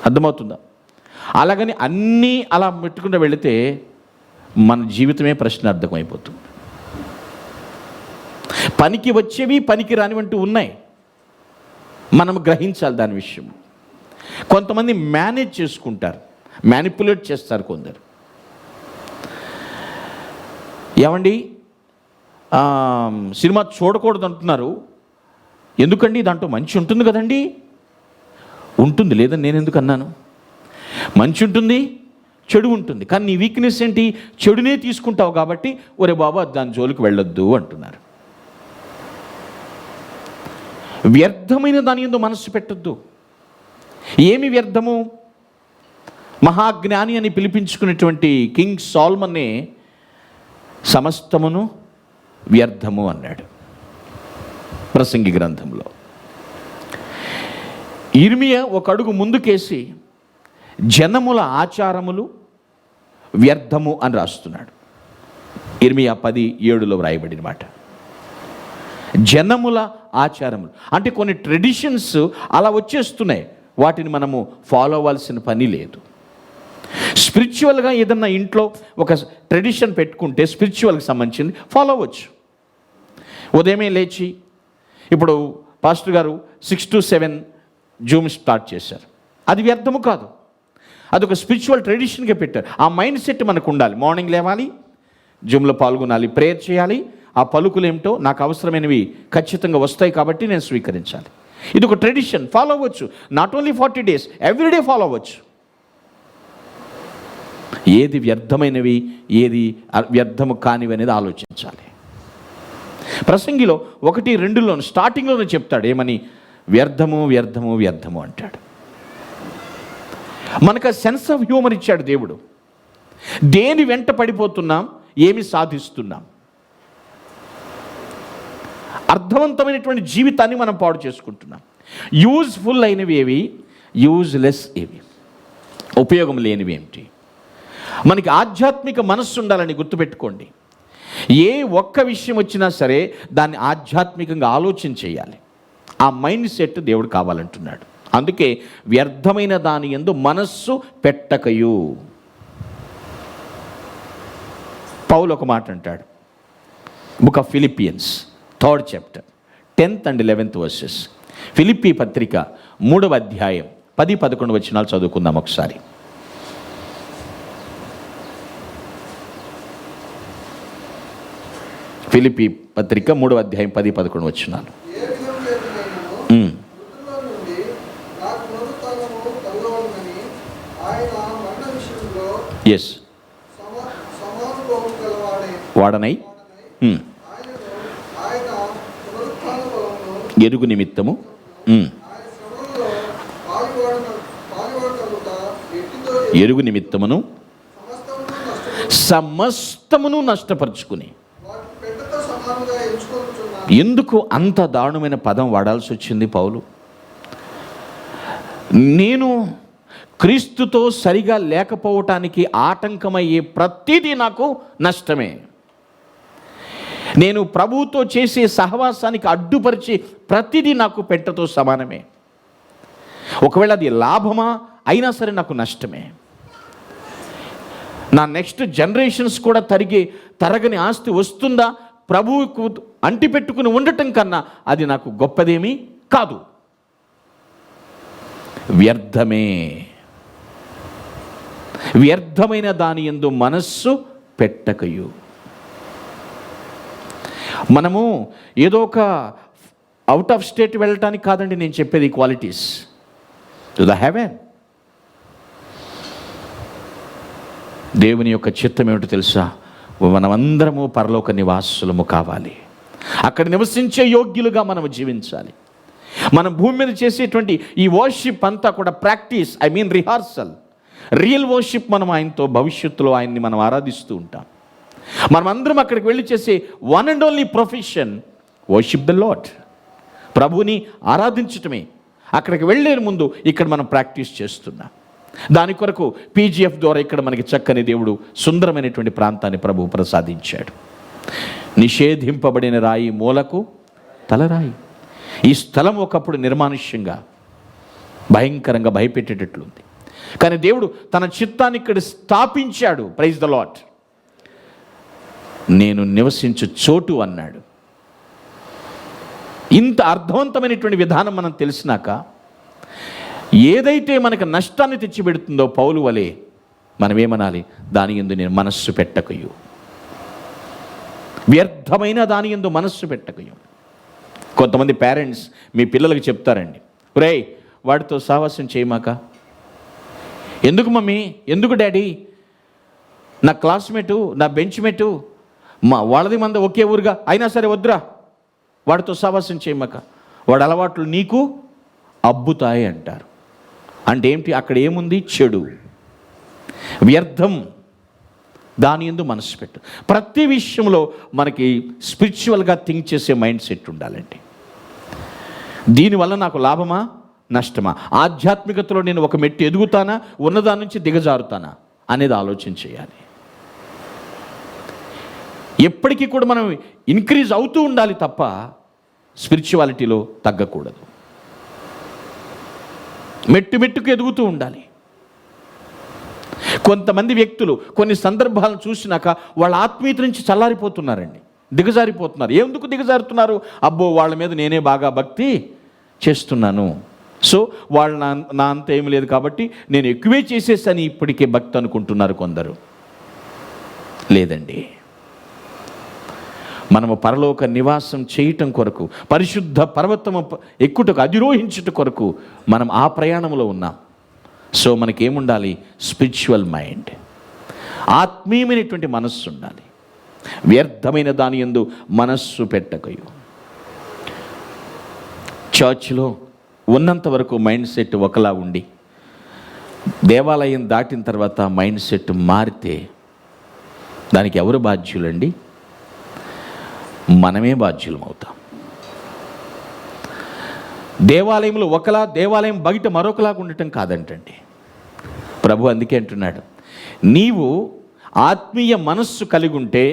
అర్థమవుతుందా? అలాగని అన్నీ అలా పెట్టుకుంటూ వెళితే మన జీవితమే ప్రశ్నార్థకం అయిపోతుంది. పనికి వచ్చేవి పనికి రానివంటూ ఉన్నాయి. మనం గ్రహించాలి దాని విషయం. కొంతమంది మేనేజ్ చేసుకుంటారు, మ్యానిపులేట్ చేస్తారు కొందరు. ఏమండి సినిమా చూడకూడదు అంటున్నారు, ఎందుకండి? దాంట్లో మంచి ఉంటుంది కదండి. ఉంటుంది, లేదని నేను ఎందుకు అన్నాను? మంచి ఉంటుంది, చెడు ఉంటుంది. కానీ నీ వీక్నెస్ ఏంటి? చెడునే తీసుకుంటావు కాబట్టి ఒరే బాబా దాని జోలికి వెళ్ళొద్దు అంటున్నారు. వ్యర్థమైన దాని యందు మనస్సు పెట్టొద్దు. ఏమి వ్యర్థము? మహాజ్ఞాని అని పిలిపించుకునేటువంటి కింగ్ సాల్మనే సమస్తమును వ్యర్థము అన్నాడు ప్రసంగి గ్రంథంలో. ఇర్మియా ఒక అడుగు ముందుకేసి జనముల ఆచారములు వ్యర్థము అని రాస్తున్నాడు. ఇర్మియా 10:7 వ్రాయబడిన మాట. జనముల ఆచారములు అంటే కొన్ని ట్రెడిషన్స్ అలా వచ్చేస్తున్నాయి. వాటిని మనము ఫాలో అవ్వాల్సిన పని లేదు. స్పిరిచువల్గా ఏదన్నా ఇంట్లో ఒక ట్రెడిషన్ పెట్టుకుంటే స్పిరిచువల్కి సంబంధించింది ఫాలో అవ్వచ్చు. ఉదయమే లేచి ఇప్పుడు పాస్టర్ గారు 6 to 7 జూమ్ స్టార్ట్ చేశారు. అది వ్యర్థము కాదు, అదొక స్పిరిచువల్ ట్రెడిషన్గా పెట్టారు. ఆ మైండ్ సెట్ మనకు ఉండాలి. మార్నింగ్ లేవాలి, జూమ్లో పాల్గొనాలి, ప్రేయర్ చేయాలి. ఆ పలుకులు ఏమిటో నాకు అవసరమైనవి ఖచ్చితంగా వస్తాయి కాబట్టి నేను స్వీకరించాలి. ఇది ఒక ట్రెడిషన్, ఫాలో అవ్వచ్చు. Not only 40 days, everyday follow అవ్వచ్చు. ఏది వ్యర్థమైనవి, ఏది వ్యర్థము కానివి అనేది ఆలోచించాలి. ప్రసంగిలో 1-2 స్టార్టింగ్లోనే చెప్తాడు ఏమని, వ్యర్థము వ్యర్థము వ్యర్థము అంటాడు. మనకు సెన్స్ ఆఫ్ హ్యూమర్ ఇచ్చాడు దేవుడు. దేని వెంట పడిపోతున్నాం, ఏమి సాధిస్తున్నాం, అర్థవంతమైనటువంటి జీవితాన్ని మనం పాడు చేసుకుంటున్నాం. యూజ్ఫుల్ అయినవి ఏవి, యూజ్లెస్ ఏవి, ఉపయోగం లేనివి ఏమిటి. మనకి ఆధ్యాత్మిక మనస్సు ఉండాలని గుర్తుపెట్టుకోండి. ఏ ఒక్క విషయం వచ్చినా సరే దాన్ని ఆధ్యాత్మికంగా ఆలోచన చేయాలి. ఆ మైండ్ సెట్ దేవుడు కావాలంటున్నాడు. అందుకే వ్యర్థమైన దాని యందు మనస్సు పెట్టకయు. పౌలు ఒక మాట అంటాడు, book of Philippians 3rd chapter 10th and 11th verses. Philippi పత్రిక 3వ అధ్యాయం 10-11 వచనాలు చదువుకుందాం ఒకసారి. ఫిలిప్పీ పత్రిక 3వ అధ్యాయం 10-11 వచనాలు. ఎస్, వాడనై ఎరుగు నిమిత్తము ఎరుగు నిమిత్తమును సమస్తమును నష్టపరుచుకుని. ఎందుకు అంత దారుణమైన పదం వాడాల్సి వచ్చింది పౌలు? నేను క్రీస్తుతో సరిగా లేకపోవటానికి ఆటంకమయ్యే ప్రతిదీ నాకు నష్టమే. నేను ప్రభువుతో చేసే సహవాసానికి అడ్డుపరిచే ప్రతిదీ నాకు పెంటతో సమానమే. ఒకవేళ అది లాభమా అయినా సరే నాకు నష్టమే. నా నెక్స్ట్ జనరేషన్స్ కూడా తరగని ఆస్తి వస్తుందా, ప్రభువుకు అంటిపెట్టుకుని ఉండటం కన్నా అది నాకు గొప్పదేమీ కాదు. వ్యర్థమే. వ్యర్థమైన దాని యందు మనస్సు పెట్టకయు. మనము ఏదో ఒక అవుట్ ఆఫ్ స్టేట్ వెళ్ళటానికి కాదండి నేను చెప్పేది. Qualities to the heaven. దేవుని యొక్క చిత్తం ఏమిటో తెలుసా? మనమందరము పరలోక నివాసులము కావాలి. అక్కడ నివసించే యోగ్యులుగా మనము జీవించాలి. మనం భూమి మీద చేసేటువంటి ఈ వర్షిప్ అంతా కూడా ప్రాక్టీస్, రిహార్సల్. రియల్ వర్షిప్ మనం ఆయనతో భవిష్యత్తులో ఆయన్ని మనం ఆరాధిస్తూ ఉంటాం. మనమందరం అక్కడికి వెళ్ళి చేసే one and only profession worship the lord. ప్రభువుని ఆరాధించటమే. అక్కడికి వెళ్ళే ముందు ఇక్కడ మనం ప్రాక్టీస్ చేస్తున్నాం. దాని కొరకు పీజీఎఫ్ ద్వారా ఇక్కడ మనకి చక్కని దేవుడు సుందరమైనటువంటి ప్రాంతాన్ని ప్రభువు ప్రసాదించాడు. నిషేధింపబడిన రాయి మూలకు తలరాయి. ఈ స్థలం ఒకప్పుడు నిర్మానుష్యంగా భయంకరంగా భయపెట్టేటట్లుంది. కానీ దేవుడు తన చిత్తాన్ని ఇక్కడ స్థాపించాడు. Praise the lord. నేను నివసించు చోటు అన్నాడు. ఇంత అర్థవంతమైనటువంటి విధానం మనం తెలిసినాక ఏదైతే మనకు నష్టాన్ని తెచ్చిపెడుతుందో పౌలు వలె మనం ఏమనాలి? దాని యందు నేను మనస్సు పెట్టకయు. వ్యర్థమైన దాని యందు మనస్సు పెట్టకయు. కొంతమంది పేరెంట్స్ మీ పిల్లలకు చెప్తారండి, ఒరేయ్ వాడితో సావాసం చేయమాక. ఎందుకు మమ్మీ, ఎందుకు డాడీ? నా క్లాస్మేటు, నా బెంచ్మేటు, వాళ్ళది మంద ఒకే ఊరుగా అయినా సరే వద్దురా, వాడితో సావాసం చేయమాక, వాడి అలవాట్లు నీకు అబ్బుతాయి అంటారు. అంటే ఏమిటి? అక్కడ ఏముంది? చెడు, వ్యర్థం. దాని యందు మనసు పెట్టు. ప్రతి విషయంలో మనకి స్పిరిచువల్గా థింక్ చేసే మైండ్ సెట్ ఉండాలండి. దీనివల్ల నాకు లాభమా నష్టమా? ఆధ్యాత్మికతలో నేను ఒక మెట్టు ఎదుగుతానా, ఉన్నదాని నుంచి దిగజారుతానా అనేది ఆలోచన చేయాలి. ఎప్పటికీ కూడా మనం ఇంక్రీజ్ అవుతూ ఉండాలి తప్ప స్పిరిచువాలిటీలో తగ్గకూడదు. మెట్టు మెట్టుకు ఎదుగుతూ ఉండాలి. కొంతమంది వ్యక్తులు కొన్ని సందర్భాలను చూసినాక వాళ్ళ ఆత్మీయత నుంచి చల్లారిపోతున్నారండి, దిగజారిపోతున్నారు. ఎందుకు దిగజారుతున్నారు? అబ్బో వాళ్ళ మీద నేనే బాగా భక్తి చేస్తున్నాను, సో వాళ్ళు నా అంత ఏమి లేదు కాబట్టి నేను ఎక్కువే చేసేసాను ఇప్పటికే భక్తి అనుకుంటున్నారు కొందరు. లేదండి, మనము పరలోక నివాసం చేయటం కొరకు, పరిశుద్ధ పర్వతము ఎక్కుటకు, అధిరోహించుట కొరకు మనం ఆ ప్రయాణంలో ఉన్నాం. సో మనకేముండాలి? స్పిరిచువల్ మైండ్, ఆత్మీయమైనటువంటి మనస్సు ఉండాలి. వ్యర్థమైన దాని యందు మనస్సు పెట్టకయు. చర్చ్లో ఉన్నంత వరకు మైండ్ సెట్ ఒకలా ఉండి దేవాలయం దాటిన తర్వాత మైండ్ సెట్ మారితే దానికి ఎవరు బాధ్యులండి? మనమే బాధ్యులం అవుతాం. దేవాలయంలో ఒకలా, దేవాలయం బయట మరొకలాగా ఉండటం కాదంటండి. ప్రభు అందుకే అంటున్నాడు, నీవు ఆత్మీయ మనస్సు కలిగి ఉంటే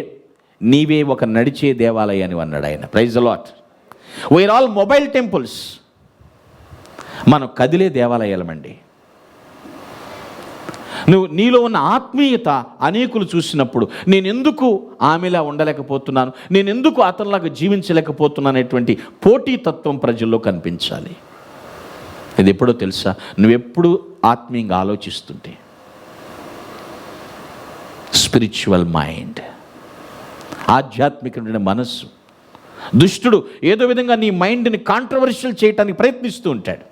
నీవే ఒక నడిచే దేవాలయాన్ని అన్నాడు ఆయన. Praise the lord. We are all mobile temples. మనం కదిలే దేవాలయాలమండి. నీలో ఉన్న ఆత్మీయత అనేకులు చూసినప్పుడు నేను ఎందుకు ఆమెలా ఉండలేకపోతున్నాను, నేను ఎందుకు అతనిలాగా జీవించలేకపోతున్నాను అనేటువంటి పోటీతత్వం ప్రజల్లో కనిపించాలి. ఇది ఎప్పుడో తెలుసా? నువ్వెప్పుడు ఆత్మీయంగా ఆలోచిస్తుంటే. స్పిరిచువల్ మైండ్, ఆధ్యాత్మికమైన మనస్సు. దుష్టుడు ఏదో విధంగా నీ మైండ్ని కాంట్రవర్షియల్ చేయడానికి ప్రయత్నిస్తూ ఉంటాడు.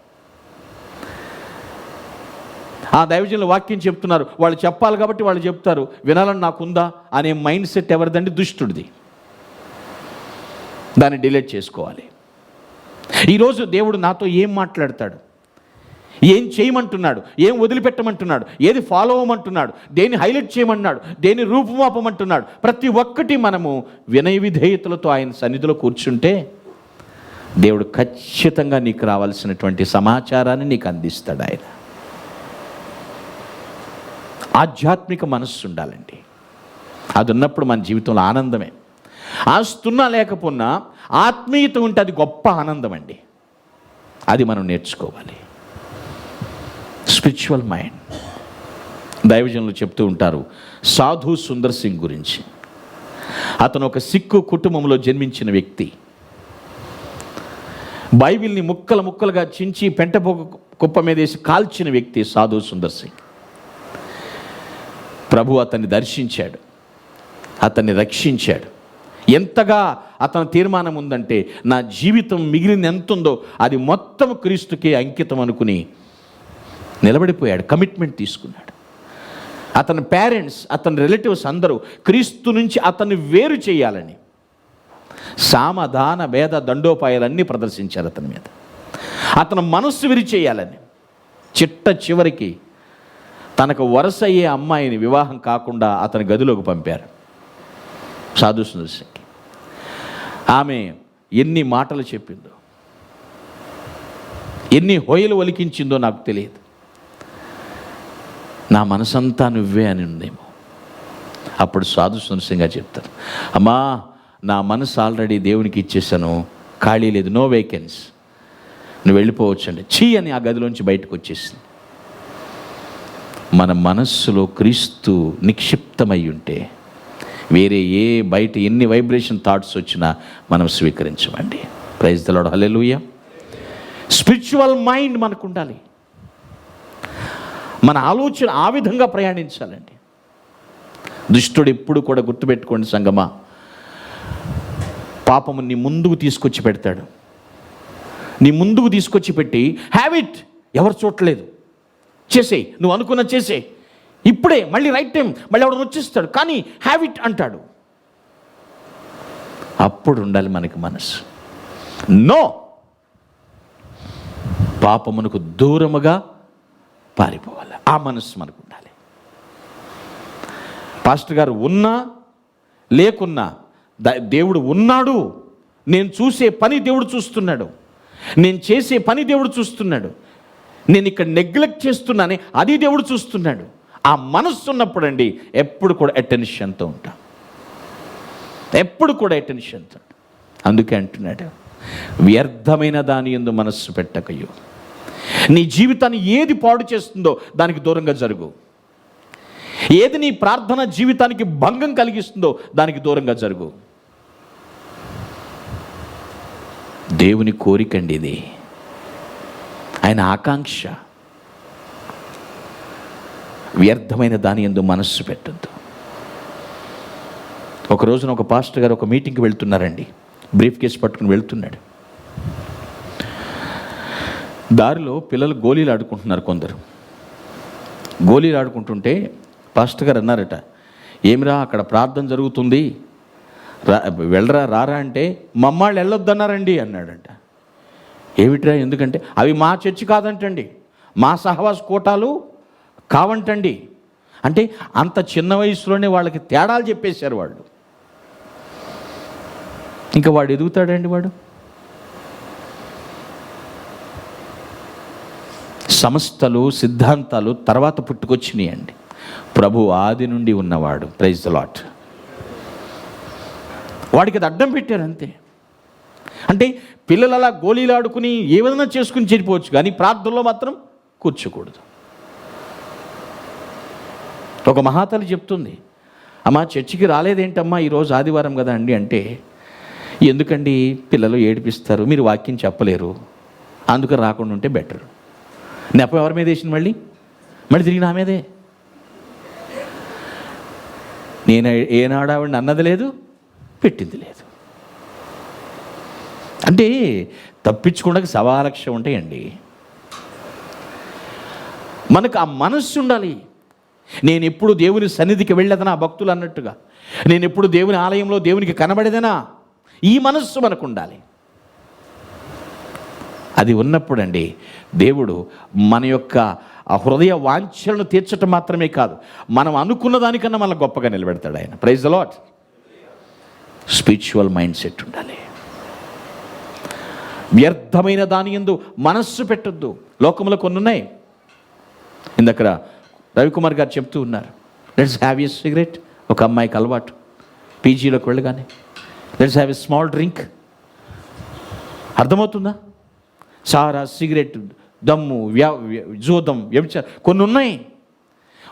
ఆ దైవజనులు వాక్యం చెప్తున్నారు, వాళ్ళు చెప్పాలి కాబట్టి వాళ్ళు చెప్తారు, వినాలని నాకుందా అనే మైండ్ సెట్ ఎవరిదండి? దుష్టుడిది. దాన్ని డిలీట్ చేసుకోవాలి. ఈరోజు దేవుడు నాతో ఏం మాట్లాడతాడు, ఏం చేయమంటున్నాడు, ఏం వదిలిపెట్టమంటున్నాడు, ఏది ఫాలో అవ్వమంటున్నాడు, దేన్ని హైలైట్ చేయమన్నాడు, దేన్ని రూపుమాపమంటున్నాడు, ప్రతి ఒక్కటి మనము వినయ విధేయతలతో ఆయన సన్నిధిలో కూర్చుంటే దేవుడు ఖచ్చితంగా నీకు రావాల్సినటువంటి సమాచారాన్ని నీకు అందిస్తాడు. ఆయన ఆధ్యాత్మిక మనస్సు ఉండాలండి. అది ఉన్నప్పుడు మన జీవితంలో ఆనందమే. ఆస్తున్నా లేకపోయినా ఆత్మీయత ఉంటే అది గొప్ప ఆనందం అండి. అది మనం నేర్చుకోవాలి. Spiritual mind. దైవజనులు చెప్తూ ఉంటారు సాధు సుందర్ సింగ్ గురించి. అతను ఒక సిక్కు కుటుంబంలో జన్మించిన వ్యక్తి. బైబిల్ని ముక్కలు ముక్కలుగా చించి పెంటపోక కుప్ప మీద వేసి కాల్చిన వ్యక్తి సాధు సుందర్ సింగ్. ప్రభు అతన్ని దర్శించాడు, అతన్ని రక్షించాడు. ఎంతగా అతని తీర్మానం ఉందంటే, నా జీవితం మిగిలింది ఎంత ఉందో అది మొత్తం క్రీస్తుకే అంకితం అనుకుని నిలబడిపోయాడు, కమిట్మెంట్ తీసుకున్నాడు. అతని పేరెంట్స్, అతని రిలేటివ్స్ అందరూ క్రీస్తు నుంచి అతన్ని వేరు చేయాలని సామధాన భేద దండోపాయాలన్నీ ప్రదర్శించారు అతని మీద. అతను మనస్సు విరిచేయాలని చిట్ట చివరికి తనకు వరుస అయ్యే అమ్మాయిని వివాహం కాకుండా అతని గదిలోకి పంపారు సాధు సుందర్ సింగ్కి. ఆమె ఎన్ని మాటలు చెప్పిందో, ఎన్ని హోయలు ఒలికించిందో నాకు తెలియదు. నా మనసంతా నువ్వే అని ఉందేమో. అప్పుడు సాధు సుందర్ సింగ్ గారు చెప్తారు, అమ్మా నా మనసు ఆల్రెడీ దేవునికి ఇచ్చేసాను, ఖాళీ లేదు, నో వేకెన్స్, నువ్వు వెళ్ళిపోవచ్చండి. చీ అని ఆ గదిలోంచి బయటకు వచ్చేసింది. మన మనస్సులో క్రీస్తు నిక్షిప్తమై ఉంటే వేరే ఏ బయట ఎన్ని వైబ్రేషన్ థాట్స్ వచ్చినా మనం స్వీకరించమండి. Praise the Lord. Hallelujah. Spiritual mind మనకు ఉండాలి. మన ఆలోచన ఆ విధంగా ప్రయాణించాలండి. దుష్టుడు ఎప్పుడు కూడా గుర్తుపెట్టుకోండి సంగమా, పాపము నీ ముందుకు తీసుకొచ్చి పెడతాడు. నీ ముందుకు తీసుకొచ్చి పెట్టి హ్యావ్ ఇట్, ఎవరు చూడలేదు, చేసేయి, నువ్వు అనుకున్న చేసేయి, ఇప్పుడే మళ్ళీ రైట్ టైం, మళ్ళీ ఎవడు వచ్చేస్తాడు, కానీ హ్యావ్ ఇట్ అంటాడు. అప్పుడు ఉండాలి మనకి మనసు. నో, పాపమునకు దూరముగా పారిపోవాలి. ఆ మనస్సు మనకు ఉండాలి. పాస్టర్ గారు ఉన్నా లేకున్నా దేవుడు ఉన్నాడు, నేను చూసే పని దేవుడు చూస్తున్నాడు, నేను చేసే పని దేవుడు చూస్తున్నాడు, నేను ఇక్కడ నెగ్లెక్ట్ చేస్తున్నానే అది దేవుడు చూస్తున్నాడు. ఆ మనస్సు ఉన్నప్పుడు అండి ఎప్పుడు కూడా అటెన్షన్తో ఉంటాం, ఎప్పుడు కూడా అటెన్షన్తో. అందుకే అంటున్నాడు, వ్యర్థమైన దాని యందు మనస్సు పెట్టకయు. నీ జీవితాన్ని ఏది పాడు చేస్తుందో దానికి దూరంగా జరుగు. ఏది నీ ప్రార్థన జీవితానికి భంగం కలిగిస్తుందో దానికి దూరంగా జరుగు. దేవుని కోరికండి ఇది, ఆయన ఆకాంక్ష. వ్యర్థమైన దాని యందు మనస్సు పెట్టద్దు. ఒక రోజున ఒక పాస్టర్ గారు ఒక మీటింగ్కి వెళ్తున్నారండి. బ్రీఫ్ కేసు పట్టుకుని వెళ్తున్నాడు. దారిలో పిల్లలు గోళీలు ఆడుకుంటున్నారు. కొందరు గోళీలు ఆడుకుంటుంటే పాస్టర్ గారు అన్నారట, ఏమిరా అక్కడ ప్రార్థన జరుగుతుంది, వెళ్ళరా రారా అంటే, మమ్మాళ్ళు వెళ్ళొద్దన్నారండి అన్నాడంట. ఏమిట్రా, ఎందుకంటే అవి మా చర్చి కాదంటండి, మా సహవాస కోటాలు కావంటండి. అంటే అంత చిన్న వయసులోనే వాళ్ళకి తేడాలు చెప్పేశారు వాళ్ళు. ఇంకా వాడు ఎదుగుతాడండి? వాడు సంస్థలు సిద్ధాంతాలు తర్వాత పుట్టుకొచ్చినాయి అండి. ప్రభు ఆది నుండి ఉన్నవాడు. Praise the lord. వాడికి అది అడ్డం పెట్టారు అంతే. అంటే పిల్లలు అలా గోళీలు ఆడుకుని ఏ విధంగా చేసుకుని చెడిపోవచ్చు, కానీ ప్రార్థనలో మాత్రం కూర్చోకూడదు. ఒక మహాతల్లి చెప్తుంది, అమ్మా చర్చికి రాలేదేంటమ్మా, ఈరోజు ఆదివారం కదా అండి అంటే, ఎందుకండి పిల్లలు ఏడిపిస్తారు, మీరు వాక్యం చెప్పలేరు, అందుకని రాకుండా ఉంటే బెటర్. నెపం ఎవరి మీద వేసింది? మళ్ళీ తిరిగి నా మీదే. నేను ఏనాడు ఆవిడని అన్నది లేదు, పెట్టింది లేదు. అంటే తప్పించుకోవడానికి 1,000,000 ఉంటాయండి. మనకు ఆ మనస్సు ఉండాలి. నేను ఎప్పుడు దేవుని సన్నిధికి వెళ్ళేదనా భక్తులు అన్నట్టుగా, నేను ఎప్పుడు దేవుని ఆలయంలో దేవునికి కనబడేదనా, ఈ మనస్సు మనకు ఉండాలి. అది ఉన్నప్పుడండి దేవుడు మన యొక్క ఆ హృదయ వాంఛలను తీర్చడం మాత్రమే కాదు, మనం అనుకున్న దానికన్నా మనల్ని గొప్పగా నిలబెడతాడు ఆయన. Praise the lord. Spiritual mind set ఉండాలి. వ్యర్థమైన దాని యందు మనస్సు పెట్టొద్దు. లోకంలో కొన్ని ఉన్నాయి. ఇందక్కడ రవికుమార్ గారు చెప్తూ ఉన్నారు, లెట్స్ హ్యావ్ ఎ సిగరెట్. ఒక అమ్మాయికి అలవాటు, పీజీలోకి వెళ్ళగానే let's have a small drink. అర్థమవుతుందా? సారా, సిగరెట్, దమ్ము, జూదం, వ్యభిచారం కొన్ని ఉన్నాయి.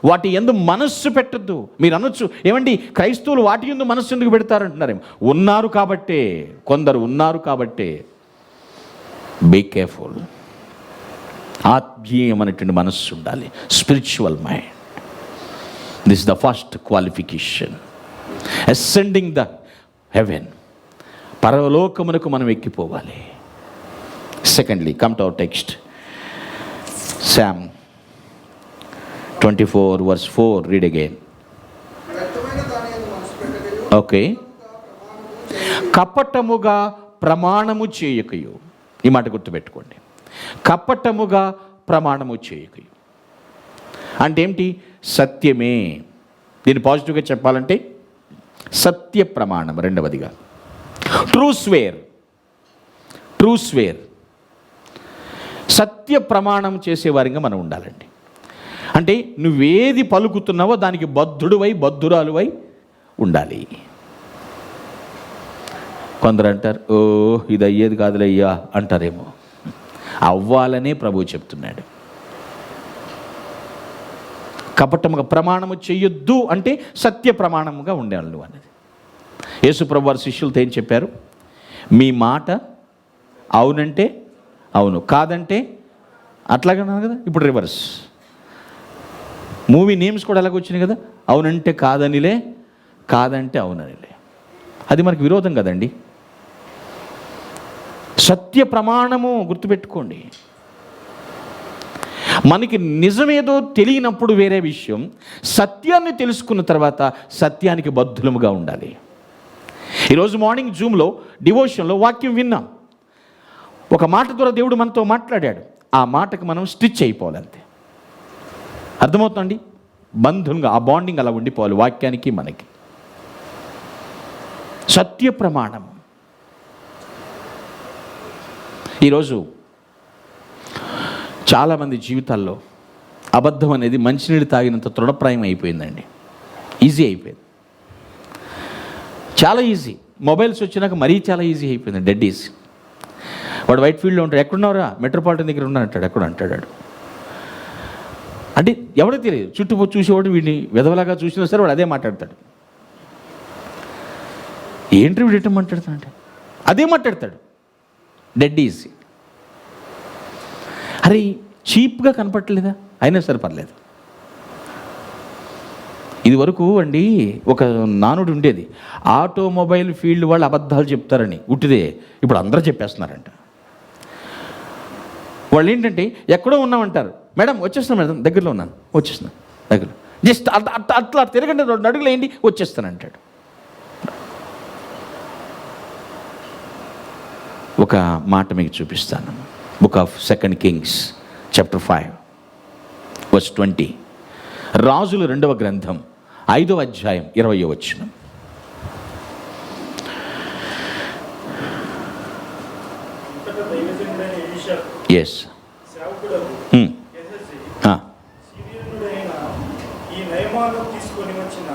వాటి యందు మనస్సు పెట్టద్దు. మీరు అనొచ్చు, ఏమండి క్రైస్తవులు వాటి యందు మనస్సు ఎందుకు పెడతారంటున్నారేమో. ఉన్నారు కాబట్టే, కొందరు ఉన్నారు కాబట్టే. Be careful. ఆత్మీయమైనటువంటి మనస్సు ఉండాలి. Spiritual mind. This the first qualification. Ascending the heaven. పరలోకమునకు మనం ఎక్కిపోవాలి. Secondly, come to our text. Psalm 24 verse 4. Read again. Okay. కపటముగా ప్రమాణము చేయకయు. ఈ మాట గుర్తుపెట్టుకోండి. కపటముగా ప్రమాణము చేయకయు అంటే ఏమిటి? సత్యమే. దీన్ని పాజిటివ్గా చెప్పాలంటే సత్య ప్రమాణం. రెండవదిగా ట్రూ స్వేర్. True swear. సత్య ప్రమాణం చేసేవారిగా మనం ఉండాలండి. అంటే నువ్వేది పలుకుతున్నావో దానికి బద్ధుడువై బద్ధురాలువై ఉండాలి. కొందరు అంటారు, ఓ ఇది అయ్యేది కాదులయ్యా అంటారేమో. అవ్వాలనే ప్రభువు చెప్తున్నాడు. కపటముగా ప్రమాణము చెయ్యొద్దు అంటే సత్య ప్రమాణముగా ఉండాలి నువ్వు అనేది. యేసు ప్రభు వారి శిష్యులతో ఏం చెప్పారు? మీ మాట అవునంటే అవును, కాదంటే అట్లాగన్నారు కదా. ఇప్పుడు రివర్స్. మూవీ నేమ్స్ కూడా అలాగ వచ్చినాయి కదా. అవునంటే కాదనిలే, కాదంటే అవుననిలే. అది మనకు విరోధం కదండి. సత్య ప్రమాణము గుర్తుపెట్టుకోండి. మనకి నిజమేదో తెలియనప్పుడు వేరే విషయం, సత్యాన్ని తెలుసుకున్న తర్వాత సత్యానికి బద్ధులముగా ఉండాలి. ఈరోజు మార్నింగ్ జూమ్లో డివోషన్లో వాక్యం విన్నాం. ఒక మాట ద్వారా దేవుడు మనతో మాట్లాడాడు. ఆ మాటకు మనం స్టిచ్ అయిపోవాలంతే. అర్థమవుతుందండి? బంధంగా ఆ బాండింగ్ అలా ఉండిపోవాలి వాక్యానికి మనకి. సత్య ప్రమాణం. ఈరోజు చాలామంది జీవితాల్లో అబద్ధం అనేది మంచినీళ్ళు తాగినంత తృఢప్రాయం అయిపోయిందండి. ఈజీ అయిపోయింది, చాలా ఈజీ. మొబైల్స్ వచ్చినాక మరీ చాలా ఈజీ అయిపోయింది, డెడ్ ఈజీ. వాడు వైట్ ఫీల్డ్లో ఉంటాడు, ఎక్కడున్నావురా, మెట్రోపాలిటన్ దగ్గర ఉన్నా అంటాడు, ఎక్కడ అంటాడు. అంటే ఎవడో తెలియదు, చుట్టూ చూసేవాడు వీడిని విధవలాగా చూసినా సరే వాడు అదే మాట్లాడతాడు. ఏంటి వీడు ఎట్లా మాట్లాడతాడంటే అదే మాట్లాడతాడు, డెడ్ ఈజీ. అరే చీప్గా కనపడలేదా, అయినా సరే పర్లేదు. ఇది వరకు అండి ఒక నానుడు ఉండేది, ఆటోమొబైల్ ఫీల్డ్ వాళ్ళు అబద్ధాలు చెప్తారని, ఉట్టిదే. ఇప్పుడు అందరూ చెప్పేస్తున్నారంట. వాళ్ళు ఏంటంటే ఎక్కడో ఉన్నామంటారు, మేడం వచ్చేస్తున్నాను, మేడం దగ్గరలో ఉన్నాను, వచ్చేస్తున్నాను దగ్గర, జస్ట్ అట్లా తిరగండి 2 అడుగులు వేయండి వచ్చేస్తానంటాడు. ఒక మాట మీకు చూపిస్తాను. Book of 2 Kings chapter 5 verse 20. రాజుల 2వ గ్రంథం 5వ అధ్యాయం 20వ వచనం. ఎస్ ఈ నయమాలు తీసుకొని వచ్చిన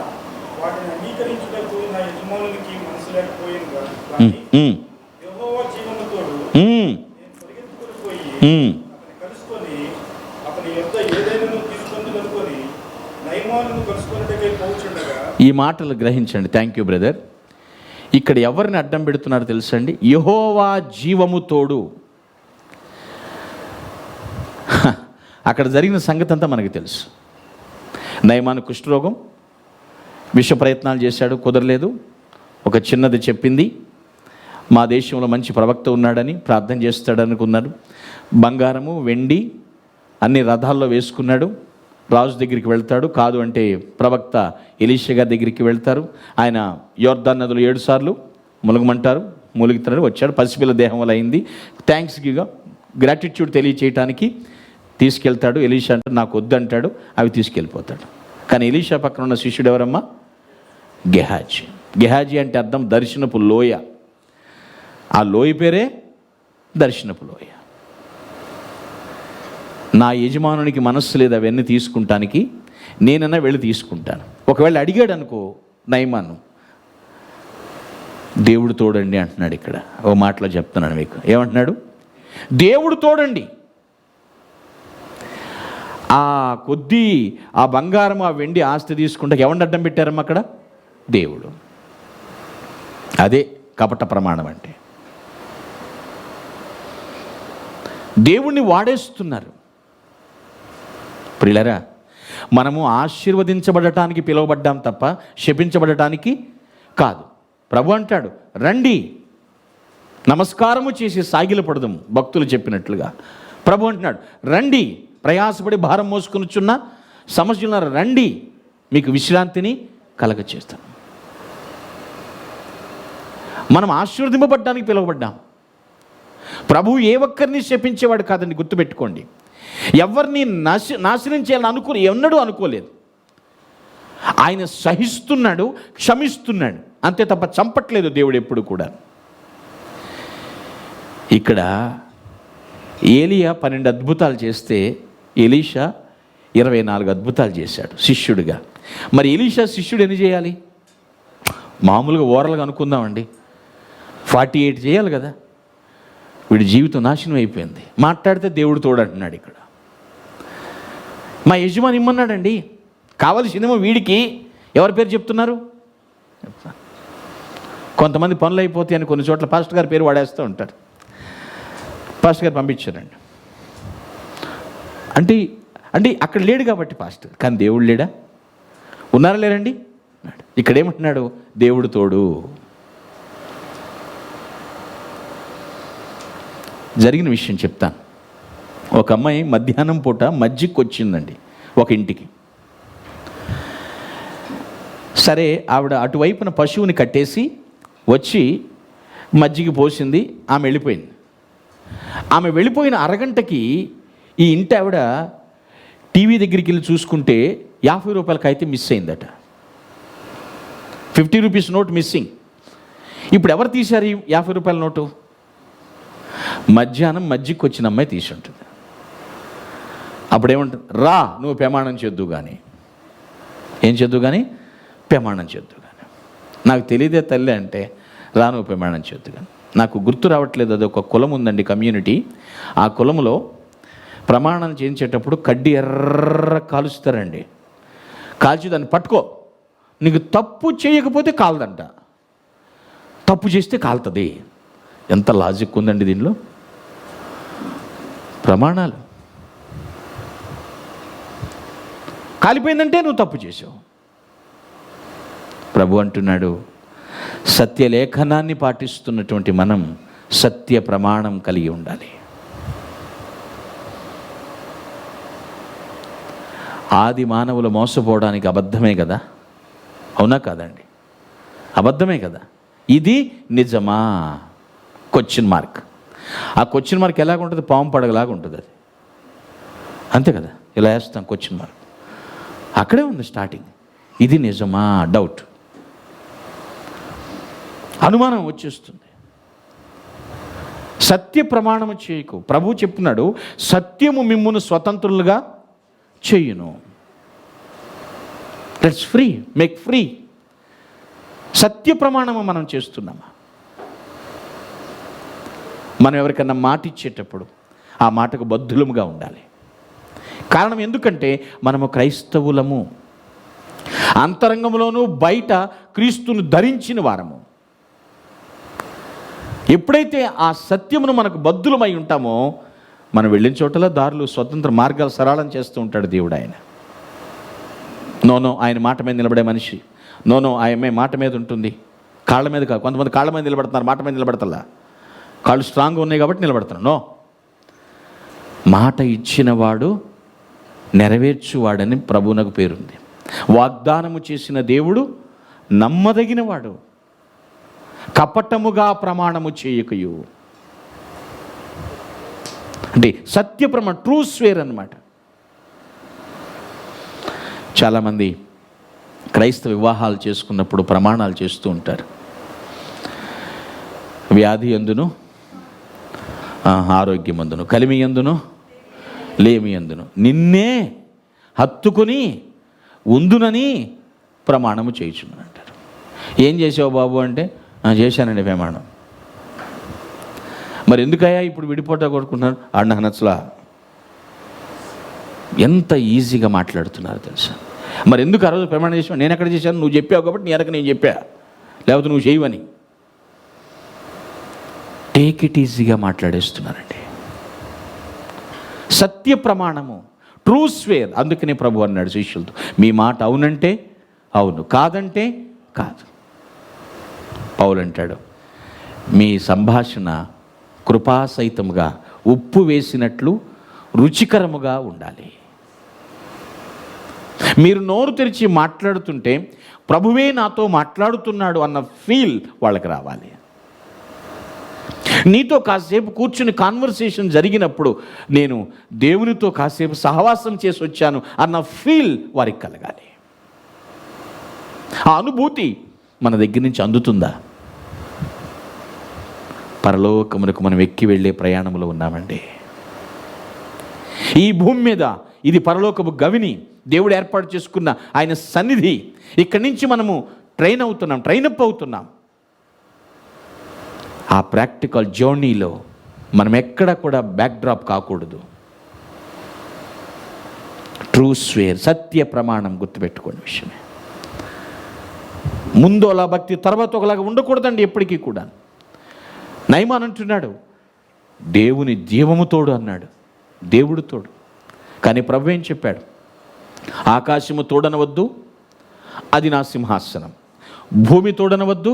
వాటిని అంగీకరించుటకు నా యజమానునికి మనసు లేకపోయింది కానీ యెహోవా జీవముతోడు నేను పరిగెత్తుకొని పోయి అతన్ని కలుసుకొని అతని యొద్ద ఏదైనా తీసుకొని నయమాలను కలుసుకున్నట్టుకై పోవుచుండగా. ఈ మాటలు గ్రహించండి. Thank you brother. ఇక్కడ ఎవరిని అడ్డం పెడుతున్నారో తెలుసండి, యెహోవా జీవము తోడు. అక్కడ జరిగిన సంగతి అంతా మనకు తెలుసు. నయమాను కుష్ఠరోగం, విష ప్రయత్నాలు చేశాడు, కుదరలేదు. ఒక చిన్నది చెప్పింది, మా దేశంలో మంచి ప్రవక్త ఉన్నాడని, ప్రార్థన చేస్తాడనుకున్నాడు. బంగారము వెండి అన్ని రథాల్లో వేసుకున్నాడు. రాజు దగ్గరికి వెళ్తాడు, కాదు అంటే ప్రవక్త ఎలీషా గారి దగ్గరికి వెళ్తారు. ఆయన యోర్దాన్ నదులు 7 సార్లు ములగమంటారు, ములుగుతాడు. వచ్చాడు, పసిపిల్ల దేహం వల్ల అయింది. థ్యాంక్స్గా గ్రాటిట్యూడ్ తెలియచేయటానికి తీసుకెళ్తాడు. ఎలీషా అంటాడు నాకు వద్దు అంటాడు, అవి తీసుకెళ్ళిపోతాడు. కానీ ఎలీషా పక్కన ఉన్న శిష్యుడు ఎవరమ్మా? గెహాజీ. గెహాజీ అంటే అర్థం దర్శనపు లోయ. ఆ లోయ పేరే దర్శనపు లోయ. నా యజమానునికి మనస్సు లేదు అవన్నీ తీసుకుంటానికి, నేనన్నా వెళ్ళి తీసుకుంటాను. ఒకవేళ అడిగాడు అనుకో నయమాను, దేవుడు తోడండి అంటున్నాడు. ఇక్కడ ఓ మాటలో చెప్తున్నాను మీకు, ఏమంటున్నాడు? దేవుడు తోడండి. ఆ కొద్దీ ఆ బంగారం ఆ వెండి ఆస్తి తీసుకుంటే ఎవరిని అడ్డం పెట్టారమ్మా అక్కడ? దేవుడు. అదే కపట ప్రమాణం అంటే. దేవుణ్ణి వాడేస్తున్నారు. ప్రియులారా, మనము ఆశీర్వదించబడటానికి పిలువబడ్డాం తప్ప శపించబడటానికి కాదు. ప్రభు అంటాడు రండి, నమస్కారము చేసి సాగిలపడదాం, భక్తులు చెప్పినట్లుగా. ప్రభు అంటున్నాడు రండి, ప్రయాసపడి భారం మోసుకొనుచున్న సమస్యలున్నారు, రండి, మీకు విశ్రాంతిని కలగచేస్తాను. మనం ఆశీర్వదింపబడ్డానికి పిలువబడ్డాం. ప్రభు ఏ ఒక్కరిని శపించేవాడు కాదండి, గుర్తుపెట్టుకోండి. ఎవరిని నాశనం చేయాలని ఎన్నడూ అనుకోలేదు. ఆయన సహిస్తున్నాడు, క్షమిస్తున్నాడు, అంతే తప్ప చంపట్లేదు దేవుడు ఎప్పుడు కూడా. ఇక్కడ ఏలియా 12 అద్భుతాలు చేస్తే ఎలీషా 24 అద్భుతాలు చేశాడు శిష్యుడిగా. మరి ఎలీషా శిష్యుడు ఎన్ని చేయాలి? మామూలుగా ఓరలుగా అనుకుందామండి, 48 చేయాలి కదా. వీడి జీవితం నాశనం అయిపోయింది. మాట్లాడితే దేవుడు తోడంటున్నాడు. ఇక్కడ మా యజమాని ఇమ్మన్నాడండి, కావాల్సిందేమో వీడికి. ఎవరి పేరు చెప్తున్నారు? కొంతమంది పనులు అయిపోతాయి అని కొన్ని చోట్ల పాస్టర్ గారి పేరు వాడేస్తూ ఉంటారు. పాస్టర్ గారు పంపించారండి అంటే అంటే అక్కడ లేడు కాబట్టి పాస్టర్, కానీ దేవుడు లేడా? ఉన్నారా లేరండి? ఇక్కడ ఏమంటున్నాడు? దేవుడు తోడు. జరిగిన విషయం చెప్తాను. ఒక అమ్మాయి మధ్యాహ్నం పూట మజ్జిగకి వచ్చిందండి ఒక ఇంటికి. సరే, ఆవిడ అటువైపున పశువుని కట్టేసి వచ్చి మజ్జిగ పోసింది. ఆమె వెళ్ళిపోయింది. ఆమె వెళ్ళిపోయిన అరగంటకి ఈ ఇంటి ఆవిడ టీవీ దగ్గరికి వెళ్ళి చూసుకుంటే 50 రూపాయలకి అయితే మిస్ అయిందట. 50 రూపీస్ నోట్ మిస్సింగ్. ఇప్పుడు ఎవరు తీశారు ఈ 50 రూపాయల నోటు? మధ్యాహ్నం మజ్జిగకి వచ్చిన అమ్మాయి తీసి ఉంటుంది. అప్పుడు ఏమంటుంది? రా, నువ్వు ప్రమాణం చేద్దు కానీ. ఏం చేద్దు కానీ? ప్రమాణం చేద్దు కానీ. నాకు తెలియదే తల్లి అంటే, రా నువ్వు ప్రమాణం చేద్దు కానీ. నాకు గుర్తు రావట్లేదు, అది ఒక కులం ఉందండి, కమ్యూనిటీ. ఆ కులంలో ప్రమాణం చేయించేటప్పుడు కడ్డీ ఎర్ర కాలుస్తారండి. కాల్చి దాన్ని పట్టుకో, నీకు తప్పు చేయకపోతే కాలదంట, తప్పు చేస్తే కాలుతుంది. ఎంత లాజిక్ ఉందండి దీనిలో. ప్రమాణాలు కాలిపోయిందంటే నువ్వు తప్పు చేసావు. ప్రభు అంటున్నాడు, సత్యలేఖనాన్ని పాటిస్తున్నటువంటి మనం సత్య ప్రమాణం కలిగి ఉండాలి. ఆది మానవులు మోసపోవడానికి అబద్ధమే కదా, అవునా కాదండి? అబద్ధమే కదా. ఇది నిజమా? Question mark. ఆ క్వశ్చన్ మార్క్ ఎలాగుంటుంది? పాము పడగలాగా ఉంటుంది అది, అంతే కదా. ఇలా వేస్తాం క్వశ్చన్ మార్క్, అక్కడే ఉంది స్టార్టింగ్. ఇది నిజమా? డౌట్, అనుమానం వచ్చేస్తుంది. సత్య ప్రమాణము చేయకు. ప్రభు చెప్తున్నాడు, సత్యము మిమ్మును స్వతంత్రులుగా చేయును. Let's free, make free. సత్య ప్రమాణము మనం చేస్తున్నామా? మనం ఎవరికన్నా మాట ఇచ్చేటప్పుడు ఆ మాటకు బద్ధులముగా ఉండాలి. కారణం ఎందుకంటే మనము క్రైస్తవులము, అంతరంగంలోనూ బయట క్రీస్తును ధరించిన వారము. ఎప్పుడైతే ఆ సత్యమును మనకు బద్ధులమై ఉంటామో, మనం వెళ్ళిన చోటలా దారులు, స్వతంత్ర మార్గాలు సరళం చేస్తూ ఉంటాడు దేవుడు. ఆయన నోనో ఆయన మాట మీద నిలబడే మనిషి, నోనో ఆయన మాట మీద ఉంటుంది, కాళ్ళ మీద కాదు. కొంతమంది కాళ్ళ మీద నిలబడుతున్నారు, మాట మీద నిలబడతల్లా. కాళ్ళు స్ట్రాంగ్గా ఉన్నాయి కాబట్టి నిలబడుతున్నాను. నో, మాట ఇచ్చినవాడు నెరవేర్చువాడని ప్రభువునకు పేరుంది. వాగ్దానము చేసిన దేవుడు నమ్మదగినవాడు. కపటముగా ప్రమాణము చేయకయు అంటే సత్య ప్రమాణం, ట్రూ స్వేర్ అన్నమాట. చాలామంది క్రైస్తవ వివాహాలు చేసుకున్నప్పుడు ప్రమాణాలు చేస్తూ ఉంటారు. వ్యాధి ఎందును, ఆరోగ్యమందును, కలిమి ఎందును, లేమి ఎందును నిన్నే హత్తుకుని ఉందునని ప్రమాణము చేయుచున్నాను అంటారు. ఏం చేసావు బాబు అంటే, చేశానండి ప్రమాణం. మరి ఎందుకయ్యా ఇప్పుడు విడిపోటా కొడుకుంటున్నారు? ఆడిన హనస్లా ఎంత ఈజీగా మాట్లాడుతున్నారు తెలుసా. మరి ఎందుకు ఆ రోజు ప్రమాణం చేసావు? నేను ఎక్కడ చేశాను? నువ్వు చెప్పావు కాబట్టి నీ వెనక నేను చెప్పా, లేకపోతే నువ్వు చేయవని. టేక్ ఇట్ ఈజీగా మాట్లాడేస్తున్నారండి. సత్య ప్రమాణము, ట్రూ స్వేర్. అందుకనే ప్రభు అన్నాడు శిష్యులతో, మీ మాట అవునంటే అవును, కాదంటే కాదు. పౌలు అంటాడు, మీ సంభాషణ కృపాసహితముగా ఉప్పు వేసినట్లు రుచికరముగా ఉండాలి. మీరు నోరు తెరిచి మాట్లాడుతుంటే ప్రభువే నాతో మాట్లాడుతున్నాడు అన్న ఫీల్ వాళ్ళకి రావాలి. నీతో కాసేపు కూర్చుని కాన్వర్సేషన్ జరిగినప్పుడు నేను దేవునితో కాసేపు సహవాసం చేసి వచ్చాను అన్న ఫీల్ వారికి కలగాలి. ఆ అనుభూతి మన దగ్గర నుంచి అందుతుందా? పరలోకమునకు మనం ఎక్కి వెళ్ళే ప్రయాణంలో ఉన్నామండి. ఈ భూమి మీద ఇది పరలోకపు గవిని, దేవుడు ఏర్పాటు చేసుకున్న ఆయన సన్నిధి. ఇక్కడి నుంచి మనము ట్రైనప్ అవుతున్నాం. ఆ ప్రాక్టికల్ జర్నీలో మనం ఎక్కడ కూడా బ్యాక్డ్రాప్ కాకూడదు. ట్రూ స్వేర్, సత్య ప్రమాణం గుర్తుపెట్టుకోండి విషయమే. ముందు అలా భక్తి, తర్వాత ఒకలాగా ఉండకూడదండి ఎప్పటికీ కూడా. నయమాన్ అంటున్నాడు, దేవుని జీవము తోడు అన్నాడు, దేవుడు తోడు. కానీ ప్రభు ఏం చెప్పాడు? ఆకాశము తోడనవద్దు, అది నా సింహాసనం. భూమి తోడనవద్దు,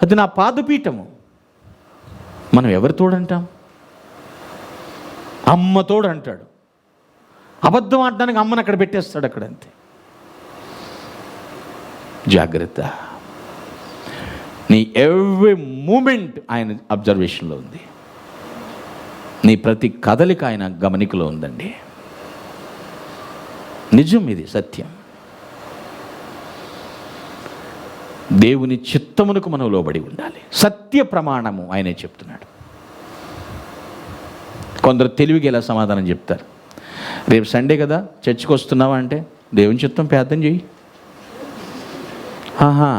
అది నా పాదపీఠము. మనం ఎవరి తోడంటాం? అమ్మ తోడు అంటాడు. అబద్ధం ఆడడానికి అమ్మను అక్కడ పెట్టేస్తాడు, అక్కడ అంతే. జాగ్రత్త. నీ ఎవ్రీ మూమెంట్ ఆయన అబ్జర్వేషన్లో ఉంది. నీ ప్రతి కదలిక ఆయన గమనికలో ఉందండి. నిజం, ఇది సత్యం. దేవుని చిత్తమునకు మనం లోబడి ఉండాలి. సత్య ప్రమాణము ఆయనే చెప్తున్నాడు. కొందరు తెలివిగా ఇలా సమాధానం చెప్తారు, రేపు సండే కదా చర్చికి వస్తున్నావా అంటే, దేవుని చిత్తం ప్రార్థన చెయ్యి. ఆహా,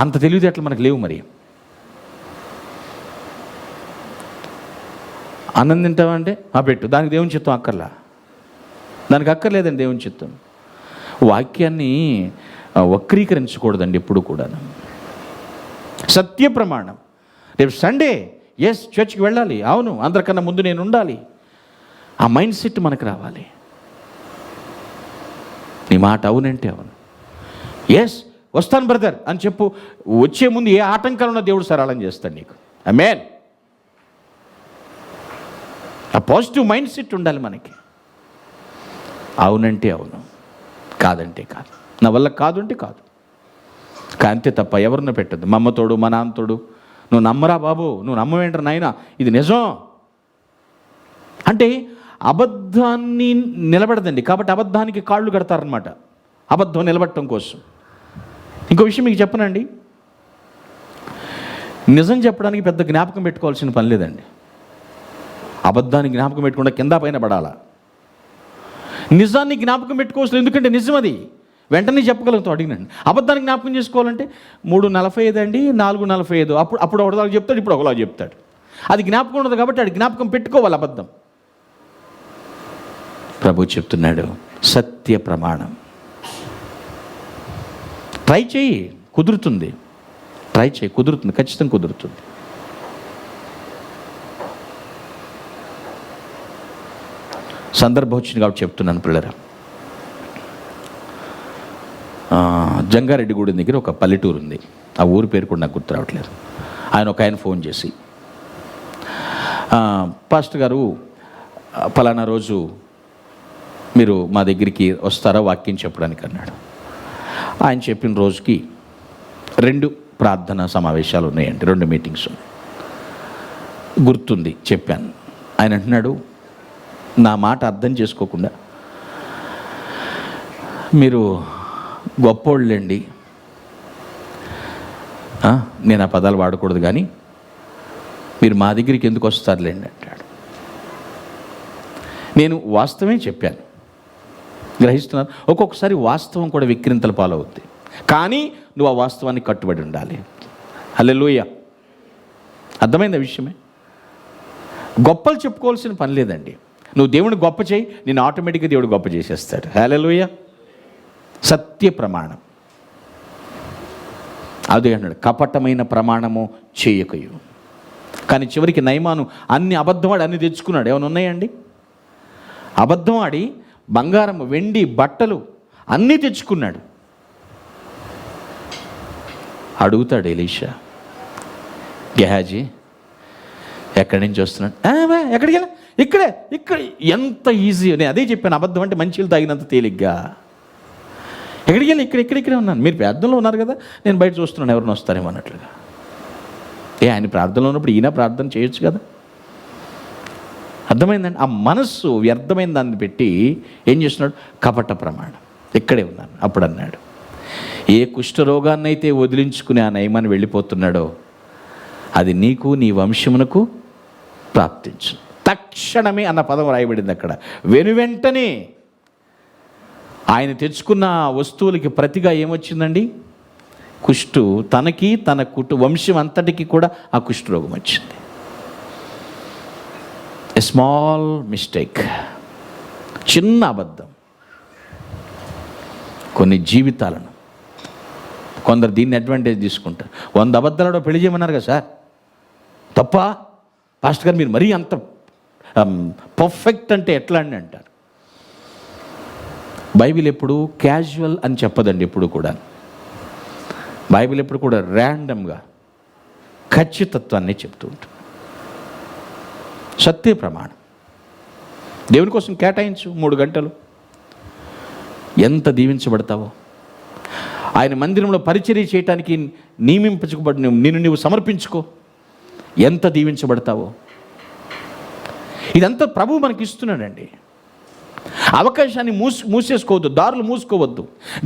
అంత తెలివితేటలు మనకు లేవు. మరి అన్నం తింటావా అంటే పెట్టు, దానికి దేవుని చిత్తం అక్కర్లా, దానికి అక్కర్లేదండి దేవుని చిత్తం. వాక్యాన్ని వక్రీకరించకూడదండి ఎప్పుడు కూడా. సత్య ప్రమాణం. రేపు సండే, ఎస్ చర్చ్కి వెళ్ళాలి, అవును అందరికన్నా ముందు నేను ఉండాలి, ఆ మైండ్ సెట్ మనకు రావాలి. నీ మాట అవునంటే అవును, ఎస్ వస్తాను బ్రదర్ అని చెప్పు. వచ్చే ముందు ఏ ఆటంకాలు ఉన్నా దేవుడు సరళం చేస్తాడు నీకు. ఆమేన్. ఆ పాజిటివ్ మైండ్ సెట్ ఉండాలి మనకి. అవునంటే అవును, కాదంటే కాదు. నా వల్ల కాదు అంటే కాదు, అంతే తప్ప ఎవరిని పెట్టద్దు. మా అమ్మతోడు మా నాన్నతోడు నువ్వు నమ్మరా బాబు, నువ్వు నమ్మవేంటారు నాయన, ఇది నిజం అంటే అబద్ధాన్ని నిలబడదండి. కాబట్టి అబద్ధానికి కాళ్ళు కడతారనమాట, అబద్ధం నిలబడటం కోసం. ఇంకో విషయం మీకు చెప్పనండి, నిజం చెప్పడానికి పెద్ద జ్ఞాపకం పెట్టుకోవాల్సిన పని లేదండి. అబద్ధాన్ని జ్ఞాపకం పెట్టకుండా కింద పైన పడాలా. నిజాన్ని జ్ఞాపకం పెట్టుకోవచ్చు, ఎందుకంటే నిజం అది వెంటనే చెప్పగలుగుతాం. అడిగినండి. అబద్ధాన్ని జ్ఞాపకం చేసుకోవాలంటే 3:45 అండి, 4:45 అప్పుడు ఒకలాగా చెప్తాడు, ఇప్పుడు ఒకలాగా చెప్తాడు. అది జ్ఞాపకం ఉండదు కాబట్టి అది జ్ఞాపకం పెట్టుకోవాలి అబద్ధం. ప్రభు చెప్తున్నాడు సత్య ప్రమాణం. ట్రై చేయి, కుదురుతుంది. ట్రై చేయి, కుదురుతుంది, ఖచ్చితంగా కుదురుతుంది. సందర్భం వచ్చింది కాబట్టి చెప్తున్నాను పిల్లరా. జంగారెడ్డిగూడెం దగ్గర ఒక పల్లెటూరు ఉంది, ఆ ఊరి పేరు కూడా నాకు గుర్తు రావట్లేదు. ఆయన ఫోన్ చేసి, పాస్టర్ గారు పలానా రోజు మీరు మా దగ్గరికి వస్తారా వాక్యం చెప్పడానికి అన్నాడు. ఆయన చెప్పిన రోజుకి 2 ప్రార్థనా సమావేశాలు ఉన్నాయండి, 2 మీటింగ్స్ ఉన్నాయి. గుర్తుంది, చెప్పాను. ఆయన అంటున్నాడు, నా మాట అర్థం చేసుకోకుండా మీరు గొప్పోళ్ళండి, నేను ఆ పదాలు వాడకూడదు కానీ మీరు మా దగ్గరికి ఎందుకు వస్తారులేండి అంటాడు. నేను వాస్తవమే చెప్పాను, గ్రహిస్తున్నాను. ఒక్కొక్కసారి వాస్తవం కూడా విక్రింతల పాలవుద్ది, కానీ నువ్వు ఆ వాస్తవాన్ని కట్టుబడి ఉండాలి. హల్లెలూయా. అర్థమైంది విషయమే. గొప్పలు చెప్పుకోవాల్సిన పని లేదండి. నువ్వు దేవుని గొప్ప చేయి, నేను ఆటోమేటిక్గా దేవుడు గొప్ప చేసేస్తాడు. హల్లెలూయా. సత్య ప్రమాణం అదే అన్నాడు, కపటమైన ప్రమాణము చేయకయు. కానీ చివరికి నయమాను అన్ని అబద్ధమాడి అన్ని తెచ్చుకున్నాడు. ఏమైనా ఉన్నాయండి? అబద్ధం ఆడి బంగారం, వెండి, బట్టలు అన్నీ తెచ్చుకున్నాడు. అడుగుతాడు ఎలీషా, గెహాజీ ఎక్కడి నుంచి వస్తున్నాడు? ఎక్కడికి వెళ్ళా? ఇక్కడ ఎంత ఈజీ. నేను అదే చెప్పాను, అబద్ధం అంటే మంచిలు తాగినంత తేలిగ్గా. ఎక్కడికి వెళ్ళి? ఇక్కడే ఉన్నాను. మీరు ప్రార్థనలో ఉన్నారు కదా, నేను బయట చూస్తున్నాను ఎవరిని వస్తారేమో అన్నట్లుగా. ఆయన ప్రార్థనలో ఉన్నప్పుడు ఈయన ప్రార్థన చేయొచ్చు కదా. అర్థమైందండి? ఆ మనస్సు వ్యర్థమైన దాన్ని పెట్టి ఏం చేస్తున్నాడు? కపట ప్రమాణం. ఇక్కడే ఉన్నాను. అప్పుడు అన్నాడు, ఏ కుష్ఠరోగాన్నైతే వదిలించుకుని ఆ నయమాన్ని వెళ్ళిపోతున్నాడో అది నీకు నీ వంశమునకు ప్రాప్తించు. తక్షణమే అన్న పదం రాయబడింది అక్కడ. వెనువెంటనే ఆయన తెచ్చుకున్న వస్తువులకి ప్రతిగా ఏమొచ్చిందండి? కుష్టు. తనకి తన వంశం అంతటికి కూడా ఆ కుష్ఠరోగం వచ్చింది. ఎ స్మాల్ మిస్టేక్, చిన్న అబద్ధం కొన్ని జీవితాలను, కొందరు దీన్ని అడ్వాంటేజ్ తీసుకుంటారు. 100 అబద్ధాలలో పెళ్లి చేయమన్నారు కదా సార్, తప్ప పాస్టర్ గారు మీరు మరీ అంత పర్ఫెక్ట్ అంటే ఎట్లా అని అంటారు. బైబిల్ ఎప్పుడు క్యాజువల్ అని చెప్పదండి. ఎప్పుడు కూడా బైబిల్ ఎప్పుడు కూడా ర్యాండమ్గా ఖచ్చితత్వాన్ని చెప్తూ ఉంటుంది. సత్య ప్రమాణం దేవుని కోసం కేటాయించు 3 గంటలు. ఎంత దీవించబడతావో. ఆయన మందిరంలో పరిచర్య చేయటానికి నియమించబడి నిన్ను నీవు సమర్పించుకో, ఎంత దీవించబడతావో. ఇదంతా ప్రభువు మనకి ఇస్తున్నాడండి. అవకాశాన్ని మూసేసుకోవద్దు, దారులు మూసుకోవద్దు.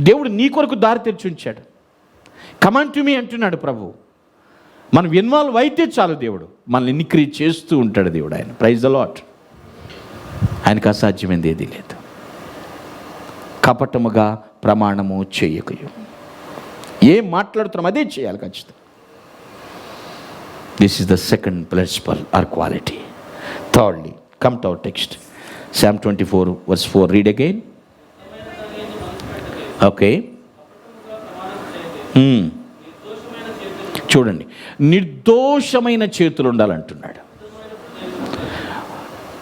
దేవుడు నీ కొరకు దారి తెరిచి ఉంచాడు. కమాండ్ టు మీ అంటున్నాడు ప్రభు. మనం ఇన్వాల్వ్ అయితే చాలు, దేవుడు మనల్ని ఇన్క్రీజ్ చేస్తూ ఉంటాడు. దేవుడు ఆయన, ప్రైజ్ ద లార్డ్. ఆయనకు అసాధ్యమైంది ఏదీ లేదు. కపటముగా ప్రమాణము చేయకయు. ఏం మాట్లాడుతున్నాం అదే చేయాలి ఖచ్చితంగా. This is the second principal are quality. Thirdly, come to our text. Psalm 24 verse 4. Read again. Okay. చూడండి, నిర్దోషమైన చేతులు ఉండాలంటున్నాడు.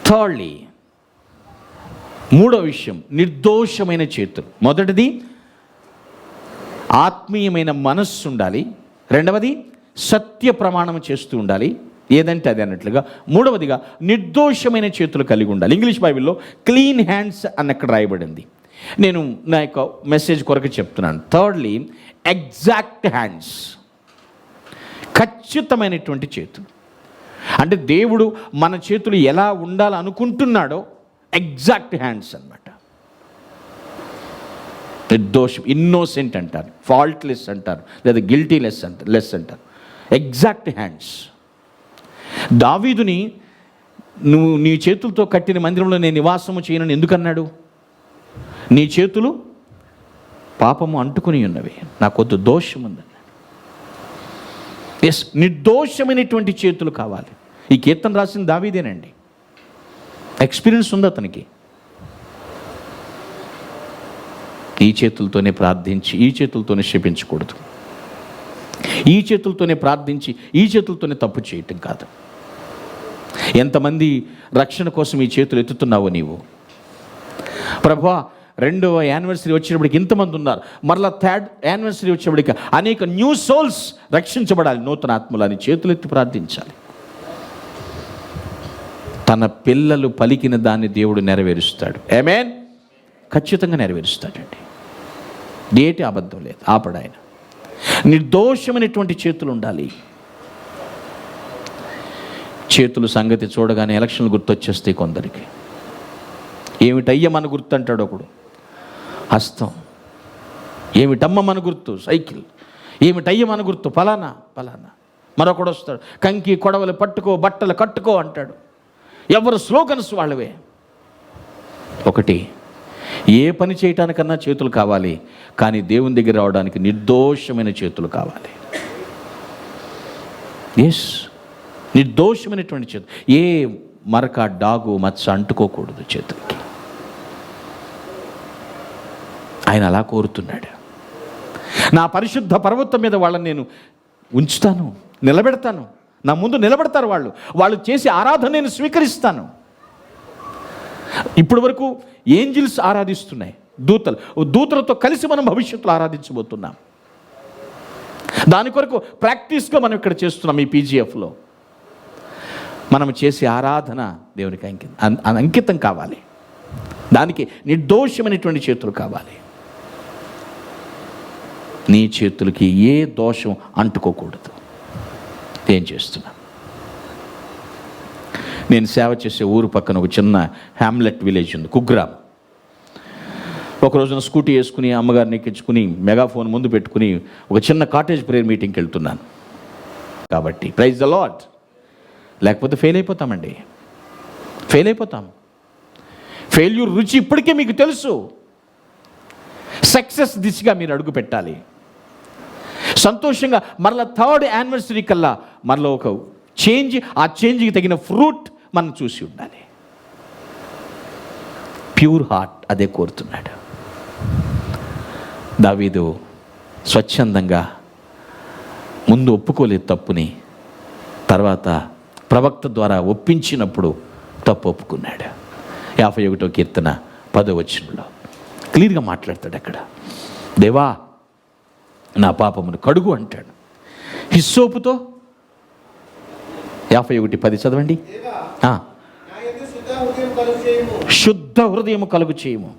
థర్డ్లీ, మూడో విషయం, నిర్దోషమైన చేతులు. మొదటిది ఆత్మీయమైన మనస్సు ఉండాలి. రెండవది సత్య ప్రమాణం చేస్తూ ఉండాలి, ఏదంటే అది అన్నట్లుగా. మూడవదిగా నిర్దోషమైన చేతులు కలిగి ఉండాలి. ఇంగ్లీష్ బైబిల్లో క్లీన్ హ్యాండ్స్ అన్నక్కడ రాయబడింది. నేను నా యొక్క మెసేజ్ కొరకు చెప్తున్నాను. థర్డ్లీ, ఎగ్జాక్ట్ హ్యాండ్స్, ఖచ్చితమైనటువంటి చేతులు. అంటే దేవుడు మన చేతులు ఎలా ఉండాలనుకుంటున్నాడో ఎగ్జాక్ట్ హ్యాండ్స్ అన్నమాట. నిర్దోషం, ఇన్నోసెంట్ అంటారు, ఫాల్ట్లెస్ అంటారు, లేదా గిల్టీ లెస్ అంటారు. Exact hands. దావీదుని నువ్వు నీ చేతులతో కట్టిన మందిరంలో నేను నివాసము చేయనని ఎందుకన్నాడు? నీ చేతులు పాపము అంటుకుని ఉన్నవి, నాకొద్దు దోషం ఉందన్నాడు. ఎస్, నిర్దోషమైనటువంటి చేతులు కావాలి. ఈ కీర్తన రాసిన దావీదేనండి. ఎక్స్పీరియన్స్ ఉంది అతనికి. ఈ చేతులతోనే ప్రార్థించి ఈ చేతులతోనే శపించకూడదు, ఈ చేతులతోనే ప్రార్థించి ఈ చేతులతోనే తప్పు చేయటం కాదు. ఎంతమంది రక్షణ కోసం ఈ చేతులు ఎత్తుతున్నావో నీవు. ప్రభువా, 2వ యానివర్సరీ వచ్చినప్పటికి ఇంతమంది ఉన్నారు, మరలా 3rd యానివర్సరీ వచ్చినప్పటికి అనేక న్యూ సోల్స్ రక్షించబడాలి, నూతన ఆత్మలు అని చేతులెత్తి ప్రార్థించాలి. తన పిల్లలు పలికిన దాన్ని దేవుడు నెరవేరుస్తాడు. ఆమేన్. ఖచ్చితంగా నెరవేరుస్తాడండి. ఏటి అబద్ధం లేదు, ఆపడాయన. నిర్దోషమైనటువంటి చేతులు ఉండాలి. చేతులు సంగతి చూడగానే ఎలక్షన్లు గుర్తొచ్చేస్తాయి కొందరికి. ఏమిటయ్య మన గుర్తు అంటాడు ఒకడు, హస్తం. ఏమిటమ్మ మన గుర్తు, సైకిల్. ఏమిటయ్య మన గుర్తు, ఫలానా ఫలానా. మరొకడు వస్తాడు, కంకి కొడవలు పట్టుకో, బట్టలు కట్టుకో అంటాడు. ఎవరు స్లోగన్స్ వాళ్ళవే. ఒకటి, ఏ పని చేయటానికన్నా చేతులు కావాలి, కానీ దేవుని దగ్గర రావడానికి నిర్దోషమైన చేతులు కావాలి. ఎస్, నిర్దోషమైనటువంటి చేతులు. ఏ మరక, డాగు, మచ్చ అంటుకోకూడదు చేతులకి. ఆయన అలా కోరుతున్నాడు. నా పరిశుద్ధ పర్వతం మీద వాళ్ళని నేను ఉంచుతాను, నిలబెడతాను. నా ముందు నిలబెడతారు వాళ్ళు. వాళ్ళు చేసే ఆరాధన నేను స్వీకరిస్తాను. ఇప్పటి వరకు ఏంజిల్స్ ఆరాధిస్తున్నాయి, దూతలతో కలిసి మనం భవిష్యత్తులో ఆరాధించబోతున్నాం. దాని కొరకు ప్రాక్టీస్గా మనం ఇక్కడ చేస్తున్నాం. ఈ పీజీఎఫ్లో మనం చేసే ఆరాధన దేవునికి అంకితం కావాలి. దానికి నిర్దోషమైనటువంటి చేతులు కావాలి. నీ చేతులకి ఏ దోషం అంటుకోకూడదు. ఏం చేస్తున్నా? నేను సేవ చేసే ఊరు పక్కన ఒక చిన్న హ్యామ్లెట్ విలేజ్ ఉంది, కుగ్రామ్. ఒక రోజున స్కూటీ వేసుకుని అమ్మగారిని ఎక్కించుకుని మెగాఫోన్ ముందు పెట్టుకుని ఒక చిన్న కాటేజ్ ప్రేయర్ మీటింగ్కి వెళ్తున్నాను. కాబట్టి ప్రైజ్ ద లార్డ్. లేకపోతే ఫెయిల్ అయిపోతామండి, ఫెయిల్ అయిపోతాం. ఫెయిల్యూర్ రుచి ఇప్పటికే మీకు తెలుసు. సక్సెస్ దిశగా మీరు అడుగు పెట్టాలి. సంతోషంగా మరలా 3rd యానివర్సరీ కల్లా మరలా ఒక చేంజ్, ఆ చేంజ్కి తగిన ఫ్రూట్ మనం చూసి ఉండాలి. ప్యూర్ హార్ట్ అదే కోరుతున్నాడు. దావీదు స్వచ్ఛందంగా ముందు ఒప్పుకోలేదు తప్పుని, తర్వాత ప్రవక్త ద్వారా ఒప్పించినప్పుడు తప్పు ఒప్పుకున్నాడు. 51వ కీర్తన 10వ వచనంలో క్లియర్గా మాట్లాడతాడు. అక్కడ దేవా నా పాపమును కడుగు అంటాడు. హిస్సోపుతో 51:10 చదవండి. శుద్ధ హృదయము కలుగు చేయము,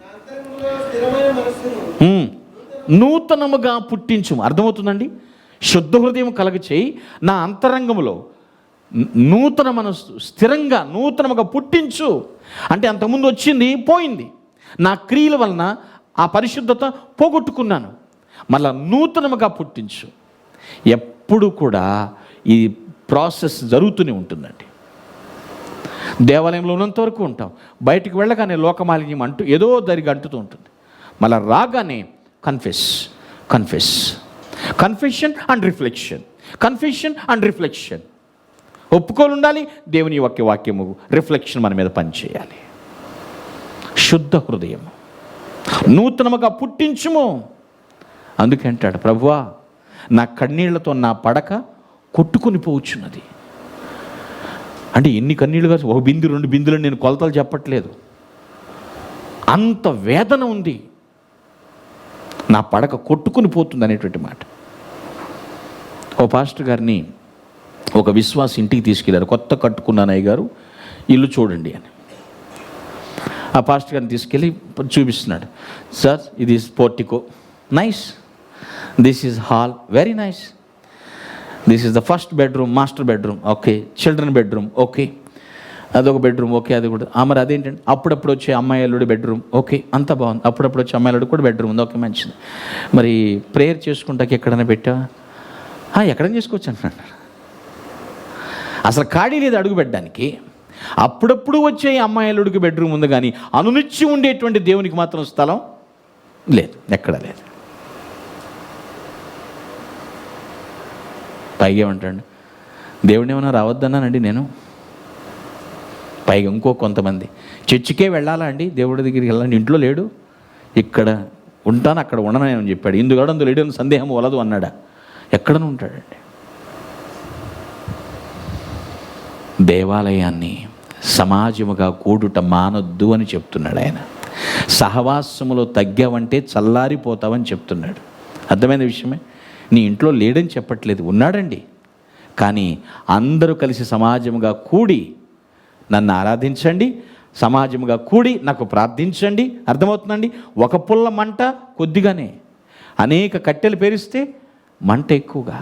నూతనముగా పుట్టించుము. అర్థమవుతుందండి? శుద్ధ హృదయం కలుగు చేయి, నా అంతరంగములో నూతన మనసు స్థిరంగా నూతనముగా పుట్టించు. అంటే అంతకుముందు వచ్చింది పోయింది, నా క్రియల వలన ఆ పరిశుద్ధత పోగొట్టుకున్నాను, మళ్ళా నూతనముగా పుట్టించు. ఎప్పుడు కూడా ఈ ప్రాసెస్ జరుగుతూనే ఉంటుందండి. దేవాలయంలో ఉన్నంత వరకు ఉంటాం, బయటికి వెళ్ళగానే లోకమాలిన్యం అంటూ ఏదో దరిగా అంటుతూ ఉంటుంది. మళ్ళీ రాగానే కన్ఫెషన్ అండ్ రిఫ్లెక్షన్. ఒప్పుకొని ఉండాలి. దేవుని యొక్క వాక్యము రిఫ్లెక్షన్ మన మీద పనిచేయాలి. శుద్ధ హృదయం నూతనముగా పుట్టించుము. అందుకే అంటాడు, ప్రభువా నా కన్నీళ్లతో నా పడక కొట్టుకుని పోవచ్చున్నది. అంటే ఎన్ని కన్నీళ్ళుగా, ఒక బిందు 2 బిందులు నేను కొలతలు చెప్పట్లేదు, అంత వేదన ఉంది, నా పడక కొట్టుకుని పోతుంది అనేటువంటి మాట. ఓ పాస్టర్ గారిని ఒక విశ్వాస ఇంటికి తీసుకెళ్ళారు. కొత్త కట్టుకున్నాను అయ్య గారు, ఇల్లు చూడండి అని. ఆ పాస్టర్ గారిని తీసుకెళ్ళి చూపిస్తున్నాడు. సార్ ఇది portico, nice. This is hall, very nice. This is the first bedroom, master bedroom, okay. Children bedroom, okay. అదొక బెడ్రూమ్, ఓకే. అది కూడా మరి అదేంటంటే అప్పుడప్పుడు వచ్చే అమ్మాయి అల్లుడు బెడ్రూమ్, ఓకే, అంతా బాగుంది. అప్పుడప్పుడు వచ్చే అమ్మాయి అల్లుడు కూడా బెడ్రూమ్ ఉంది, ఓకే, మంచిది. మరి ప్రేయర్ చేసుకుంటాకి ఎక్కడైనా పెట్టావా? ఎక్కడైనా చేసుకోవచ్చు అంటున్నాడు. అసలు ఖాళీ లేదు అడుగు పెట్టడానికి. అప్పుడప్పుడు వచ్చే అమ్మాయి అల్లుడికి బెడ్రూమ్ ఉంది, కానీ అనునిచ్చి ఉండేటువంటి దేవునికి మాత్రం స్థలం లేదు, ఎక్కడా లేదు. పైగా ఏమంటాడు, దేవుడిని ఏమైనా రావద్దన్నానండి నేను. పైగా ఇంకో కొంతమంది చర్చికే వెళ్ళాలా అండి, దేవుడి దగ్గరికి వెళ్ళాలండి, ఇంట్లో లేడు, ఇక్కడ ఉంటాను అక్కడ ఉండనని అని చెప్పాడు. ఇందులో అందులో లేడు సందేహం వలదు అన్నాడా? ఎక్కడనూ ఉంటాడండి. దేవాలయాన్ని సమాజముగా కూడుట మానొద్దు అని చెప్తున్నాడు ఆయన. సహవాసములో తగ్గావంటే చల్లారిపోతావని చెప్తున్నాడు. అర్థమైన విషయమే. నీ ఇంట్లో లేడని చెప్పట్లేదు, ఉన్నాడండి. కానీ అందరూ కలిసి సమాజముగా కూడి నన్ను ఆరాధించండి, సమాజముగా కూడి నాకు ప్రార్థించండి. అర్థమవుతుందండి? ఒక పుల్ల మంట కొద్దిగానే, అనేక కట్టెలు పేరిస్తే మంట ఎక్కువగా.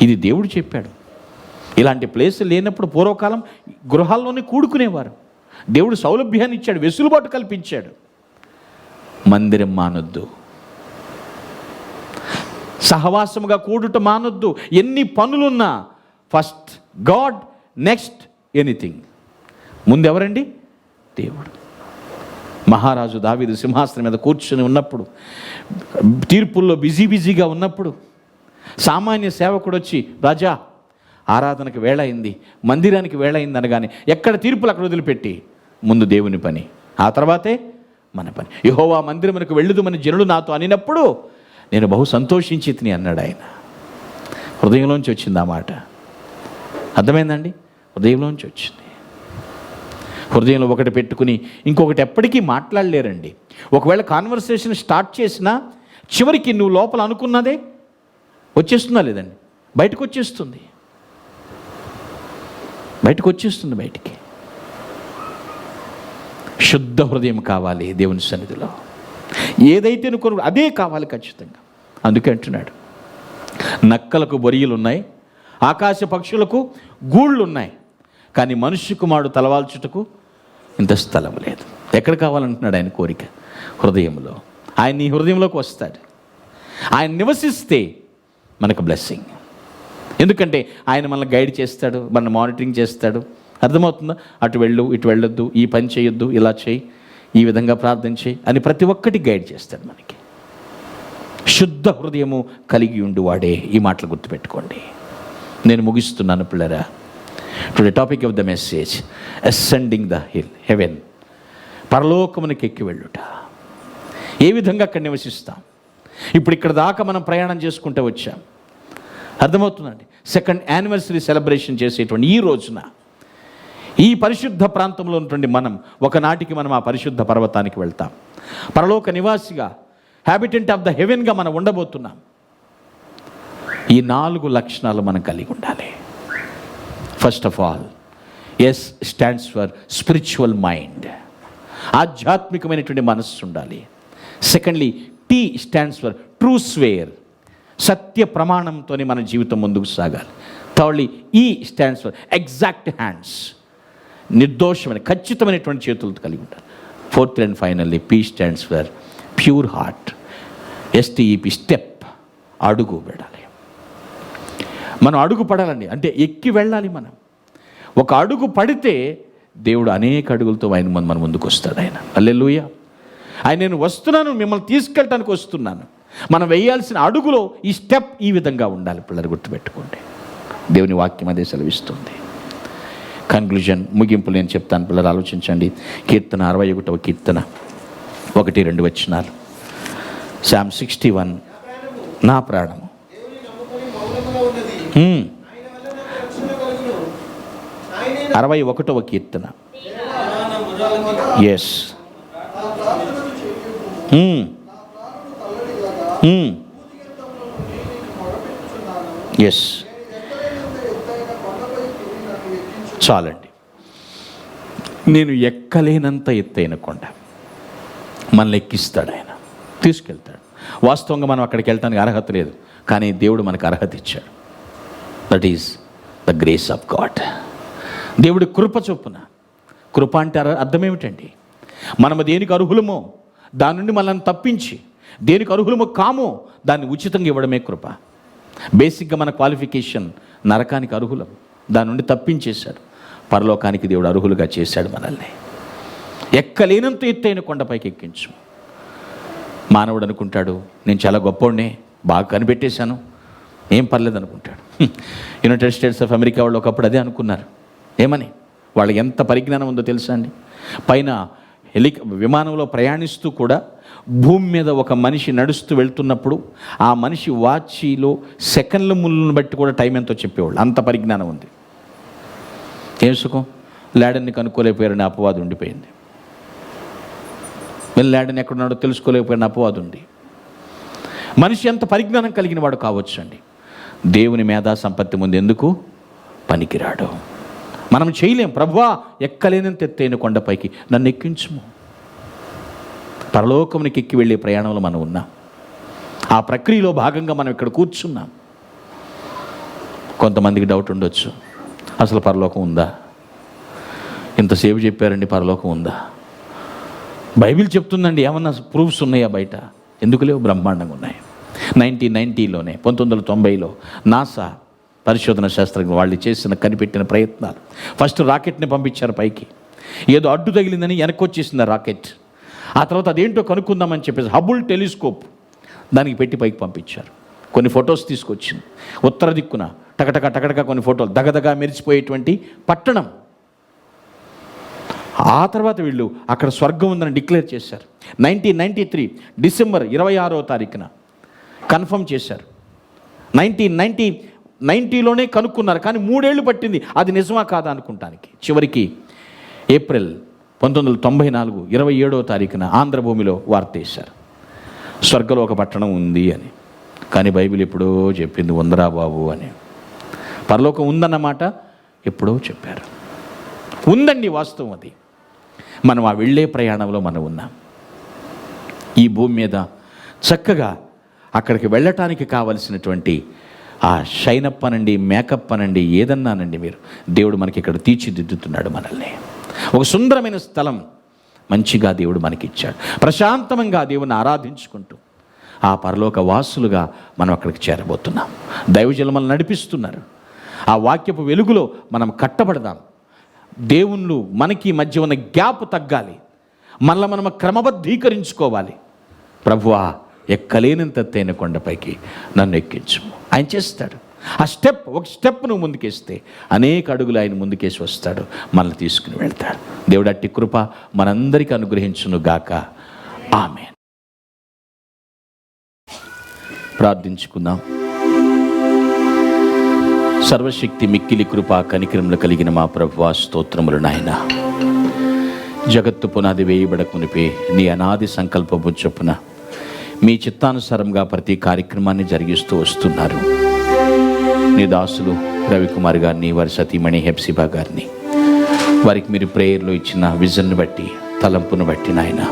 ఇది దేవుడు చెప్పాడు. ఇలాంటి ప్లేస్ లేనప్పుడు పూర్వకాలం గృహాల్లోనే కూడుకునేవారు. దేవుడు సౌలభ్యాన్ని ఇచ్చాడు, వెసులుబాటు కల్పించాడు. మందిరం మానొద్దు, సహవాసముగా కూడుట మానొద్దు. ఎన్ని పనులున్నా ఫస్ట్ గాడ్, నెక్స్ట్ ఎనీథింగ్. ముందెవరండి? దేవుడు. మహారాజు దావీదు సింహాసనం మీద కూర్చొని ఉన్నప్పుడు, తీర్పుల్లో బిజీగా ఉన్నప్పుడు, సామాన్య సేవకుడు వచ్చి, రాజా ఆరాధనకు వేళ అయింది, మందిరానికి వేళ అయింది అనగానే ఎక్కడ తీర్పులు అక్కడ వదిలిపెట్టి ముందు దేవుని పని, ఆ తర్వాతే మన పని. యెహోవా మందిరమునకు వెళ్ళుదుమని జనులు నాతో అనినప్పుడు నేను బహు సంతోషించి తిని అన్నాడు ఆయన. హృదయంలోంచి వచ్చింది ఆ మాట. అర్థమైందండి? హృదయంలోంచి వచ్చింది. హృదయంలో ఒకటి పెట్టుకుని ఇంకొకటి ఎప్పటికీ మాట్లాడలేరండి. ఒకవేళ కాన్వర్సేషన్ స్టార్ట్ చేసినా చివరికి నువ్వు లోపల అనుకున్నదే వచ్చేస్తుందా లేదండి? బయటకు వచ్చేస్తుంది. బయటికి శుద్ధ హృదయం కావాలి దేవుని సన్నిధిలో. ఏదైతే నువ్వు అదే కావాలి ఖచ్చితంగా. అందుకే అంటున్నాడు, నక్కలకు బొరియలు ఉన్నాయి, ఆకాశ పక్షులకు గూళ్ళు ఉన్నాయి, కానీ మనుష్య కుమారుడు తలవాల్చుటకు ఇంత స్థలం లేదు. ఎక్కడ కావాలంటున్నాడు ఆయన కోరిక? హృదయంలో. ఆయన నీ హృదయంలోకి వస్తాడు. ఆయన నివసిస్తే మనకు బ్లెస్సింగ్. ఎందుకంటే ఆయన మనల్ని గైడ్ చేస్తాడు, మనల్ని మానిటరింగ్ చేస్తాడు. అర్థమవుతుందా? అటు వెళ్ళు, ఇటు వెళ్ళొద్దు, ఈ పని చేయొద్దు, ఇలా చేయి, ఈ విధంగా ప్రార్థన చేయి అని ప్రతి ఒక్కటి గైడ్ చేస్తాడు మనకి. శుద్ధ హృదయము కలిగి ఉండువాడే. ఈ మాటలు గుర్తుపెట్టుకోండి. నేను ముగిస్తున్నాను పిల్లరా. Today topic of the message, ascending the hill, heaven. పరలోకమునికి ఎక్కి వెళ్ళుట. ఏ విధంగా అక్కడ నివసిస్తాం? ఇప్పుడు ఇక్కడ దాకా మనం ప్రయాణం చేసుకుంటూ వచ్చాం. అర్థమవుతుందండి? 2nd యానివర్సరీ సెలబ్రేషన్ చేసేటువంటి ఈ రోజున ఈ పరిశుద్ధ ప్రాంతంలో ఉన్నటువంటి మనం ఒకనాటికి మనం ఆ పరిశుద్ధ పర్వతానికి వెళ్తాం. పరలోక నివాసిగా, హ్యాబిటెంట్ ఆఫ్ ద హెవెన్గా మనం ఉండబోతున్నాం. ఈ 4 లక్షణాలు మనం కలిగి ఉండాలి. First of all, S stands for spiritual mind, ఆధ్యాత్మికమైనటువంటి మనస్సు ఉండాలి. Secondly, T stands for true swear, సత్య ప్రమాణంతోనే మన జీవితం ముందుకు సాగాలి. Thirdly, E stands for exact hands, నిర్దోషమైన ఖచ్చితమైనటువంటి చేతులతో కలిగి ఉంటారు. Fourth and finally, P stands for pure heart, S T E P, step, అడుగు పెట్టాలి. మనం అడుగు పడాలండి, అంటే ఎక్కి వెళ్ళాలి. మనం ఒక అడుగు పడితే దేవుడు అనేక అడుగులతో మన ముందుకు వస్తాడు. ఆయన హల్లెలూయా. ఆయన నేను వస్తున్నాను, మిమ్మల్ని తీసుకెళ్ళటానికి వస్తున్నాను. మనం వేయాల్సిన అడుగులో ఈ స్టెప్ ఈ విధంగా ఉండాలి. పిల్లలు గుర్తుపెట్టుకోండి. దేవుని వాక్యం అదే సెలవిస్తుంది. కన్క్లూజన్, ముగింపు నేను చెప్తాను, పిల్లలు ఆలోచించండి. కీర్తన 61వ కీర్తన 1-2 వచనాలు. సామ్ 61, నా ప్రాణము 61వ కీర్తన. ఎస్, ఎస్, చాలండి. నేను ఎక్కలేనంత ఎత్తైన కొండ మనల్ని ఎక్కిస్తాడు, ఆయన తీసుకెళ్తాడు. వాస్తవంగా మనం అక్కడికి వెళ్ళటానికి అర్హత లేదు, కానీ దేవుడు మనకు అర్హత ఇచ్చాడు. That is the grace of God. దేవుడి కృప చొప్పున. కృప అంటే అర్థం ఏమిటండి? మనము దేనికి అర్హులమో దాని నుండి మనల్ని తప్పించి, దేనికి అర్హులమో కామో దాన్ని ఉచితంగా ఇవ్వడమే కృప. బేసిక్గా మన క్వాలిఫికేషన్ నరకానికి అర్హులం, దాని నుండి తప్పించేశాడు. పరలోకానికి దేవుడు అర్హులుగా చేశాడు మనల్ని. ఎక్కలేనంత ఎత్తైన కొండపైకి ఎక్కించు. మానవుడు అనుకుంటాడు, నేను చాలా గొప్పోడినే, బాగా కనిపెట్టేశాను, ఏం పర్లేదు అనుకుంటాడు. యునైటెడ్ స్టేట్స్ ఆఫ్ అమెరికా వాళ్ళు ఒకప్పుడు అదే అనుకున్నారు. ఏమని? వాళ్ళకి ఎంత పరిజ్ఞానం ఉందో తెలుసా అండి? పైన విమానంలో ప్రయాణిస్తూ కూడా భూమి మీద ఒక మనిషి నడుస్తూ వెళ్తున్నప్పుడు ఆ మనిషి వాచిలో సెకండ్ల ముళ్ళను బట్టి కూడా టైం ఎంతో చెప్పేవాళ్ళు. అంత పరిజ్ఞానం ఉంది. ఏం సుఖం? ల్యాడన్ని కనుక్కోలేకపోయారని అపవాదం ఉండిపోయింది. వీళ్ళు ల్యాడన్ ఎక్కడున్నాడో తెలుసుకోలేకపోయిన అపవాదం ఉంది. మనిషి ఎంత పరిజ్ఞానం కలిగిన వాడు కావచ్చు అండి, దేవుని మేధా సంపత్తి ముందు ఎందుకు పనికిరాడు. మనం చేయలేం. ప్రభువా, ఎక్కలేనంత ఎత్తైన కొండపైకి నన్ను ఎక్కించుము. పరలోకమునికి ఎక్కి వెళ్ళే ప్రయాణంలో మనం ఉన్నాం. ఆ ప్రక్రియలో భాగంగా మనం ఇక్కడ కూర్చున్నాం. కొంతమందికి డౌట్ ఉండొచ్చు, అసలు పరలోకం ఉందా? ఇంతసేపు చెప్పారండి, పరలోకం ఉందా? బైబిల్ చెప్తుందండి. ఏమన్నా ప్రూఫ్స్ ఉన్నాయా బయట? ఎందుకు లేవు? బ్రహ్మాండంగా ఉన్నాయి. 1990లోనే 1990లో నాసా పరిశోధన శాస్త్రజ్ఞులు వాళ్ళు చేసిన కనిపెట్టిన ప్రయత్నాలు. ఫస్ట్ రాకెట్ని పంపించారు పైకి. ఏదో అడ్డు తగిలిందని వెనక్కి వచ్చేసింది ఆ రాకెట్. ఆ తర్వాత అదేంటో కనుక్కుందామని చెప్పేసి హబుల్ టెలిస్కోప్ దానికి పెట్టి పైకి పంపించారు. కొన్ని ఫొటోస్ తీసుకొచ్చింది. ఉత్తర దిక్కున టకటక టకటక కొన్ని ఫోటోలు, దగదగా మెరిచిపోయేటువంటి పట్టణం. ఆ తర్వాత వీళ్ళు అక్కడ స్వర్గం ఉందని డిక్లేర్ చేశారు. 1993 డిసెంబర్ 26వ తారీఖున కన్ఫర్మ్ చేశారు. 1990లోనే కనుక్కున్నారు, కానీ 3 ఏళ్ళు పట్టింది అది నిజమా కాదా అనుకుంటానికి. చివరికి ఏప్రిల్ 1994 27వ తారీఖున ఆంధ్రభూమిలో వార్త వేశారు, స్వర్గంలో ఒక పట్టణం ఉంది అని. కానీ బైబిల్ ఎప్పుడో చెప్పింది ఉందరా బాబు అని. పరలోకం ఉందన్నమాట ఎప్పుడో చెప్పారు. ఉందండి, వాస్తవం అది. మనం ఆ వెళ్ళే ప్రయాణంలో మనం ఉన్నాం. ఈ భూమి మీద చక్కగా అక్కడికి వెళ్ళటానికి కావలసినటువంటి ఆ షైనప్ అనండి, మేకప్ అనండి, ఏదన్నానండి మీరు, దేవుడు మనకి ఇక్కడ తీర్చిదిద్దుతున్నాడు మనల్ని. ఒక సుందరమైన స్థలం మంచిగా దేవుడు మనకిచ్చాడు. ప్రశాంతంగా దేవుని ఆరాధించుకుంటూ ఆ పరలోక వాసులుగా మనం అక్కడికి చేరబోతున్నాం. దైవజనులు మనల్ని నడిపిస్తున్నారు. ఆ వాక్యపు వెలుగులో మనం కట్టబడదాం. దేవుళ్ళు మనకి మధ్య ఉన్న గ్యాప్ తగ్గాలి. మళ్ళీ మనం క్రమబద్ధీకరించుకోవాలి. ప్రభువా, ఎక్కలేనంత ఎత్తైన కొండపైకి నన్ను ఎక్కించు. ఆయన చేస్తాడు. ఆ ఒక స్టెప్ నువ్వు ముందుకేస్తే అనేక అడుగులు ఆయన ముందుకేసి వస్తాడు, మనల్ని తీసుకుని వెళ్తాడు. దేవుడు అట్టి కృప మనందరికీ అనుగ్రహించును గాక. ఆమేన్. ప్రార్థించుకుందాం. సర్వశక్తి మిక్కిలి కృపా కనికరములు కలిగిన మా ప్రభువా, స్తోత్రములు నాయన. జగత్తు పునాది వేయబడక మునిపే నీ అనాది సంకల్పము చొప్పున మీ చిత్తానుసారంగా ప్రతి కార్యక్రమాన్ని జరిగిస్తూ వస్తున్నారు. నీ దాసులు రవికుమార్ గారిని, వారి సతీమణి హెప్సిబా గారిని, వారికి మీరు ప్రేయర్లో ఇచ్చిన విజన్ని బట్టి, తలంపును బట్టి నాయన,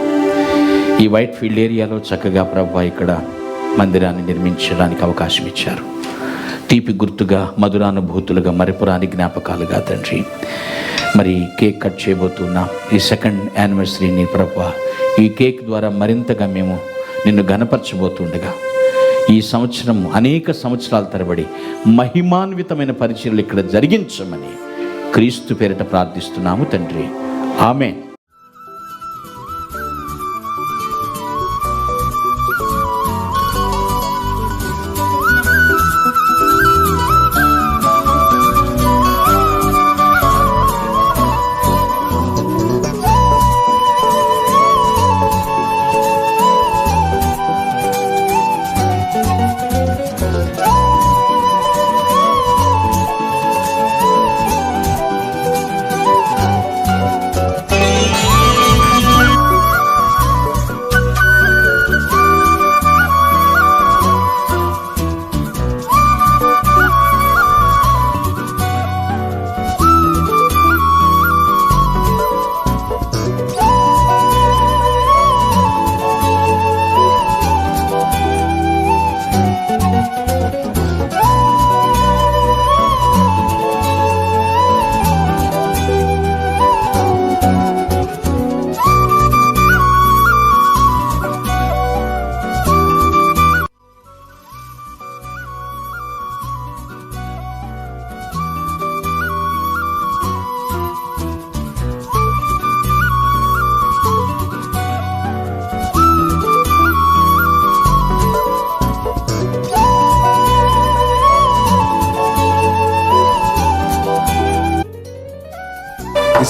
ఈ వైట్ ఫీల్డ్ ఏరియాలో చక్కగా ప్రభువా ఇక్కడ మందిరాన్ని నిర్మించడానికి అవకాశం ఇచ్చారు. తీపి గుర్తుగా, మధురానుభూతులుగా, మరిపురాని జ్ఞాపకాలుగా తండ్రి, మరి కేక్ కట్ చేయబోతున్నా ఈ 2nd యానివర్సరీని ప్రభువా, ఈ కేక్ ద్వారా మరింతగా మేము నిన్ను ఘనపరచబోతుండగా ఈ సంవత్సరం అనేక సంవత్సరాల తరబడి మహిమాన్వితమైన పరిచర్యలు ఇక్కడ జరిగించమని క్రీస్తు పేరిట ప్రార్థిస్తున్నాము తండ్రి. ఆమేన్.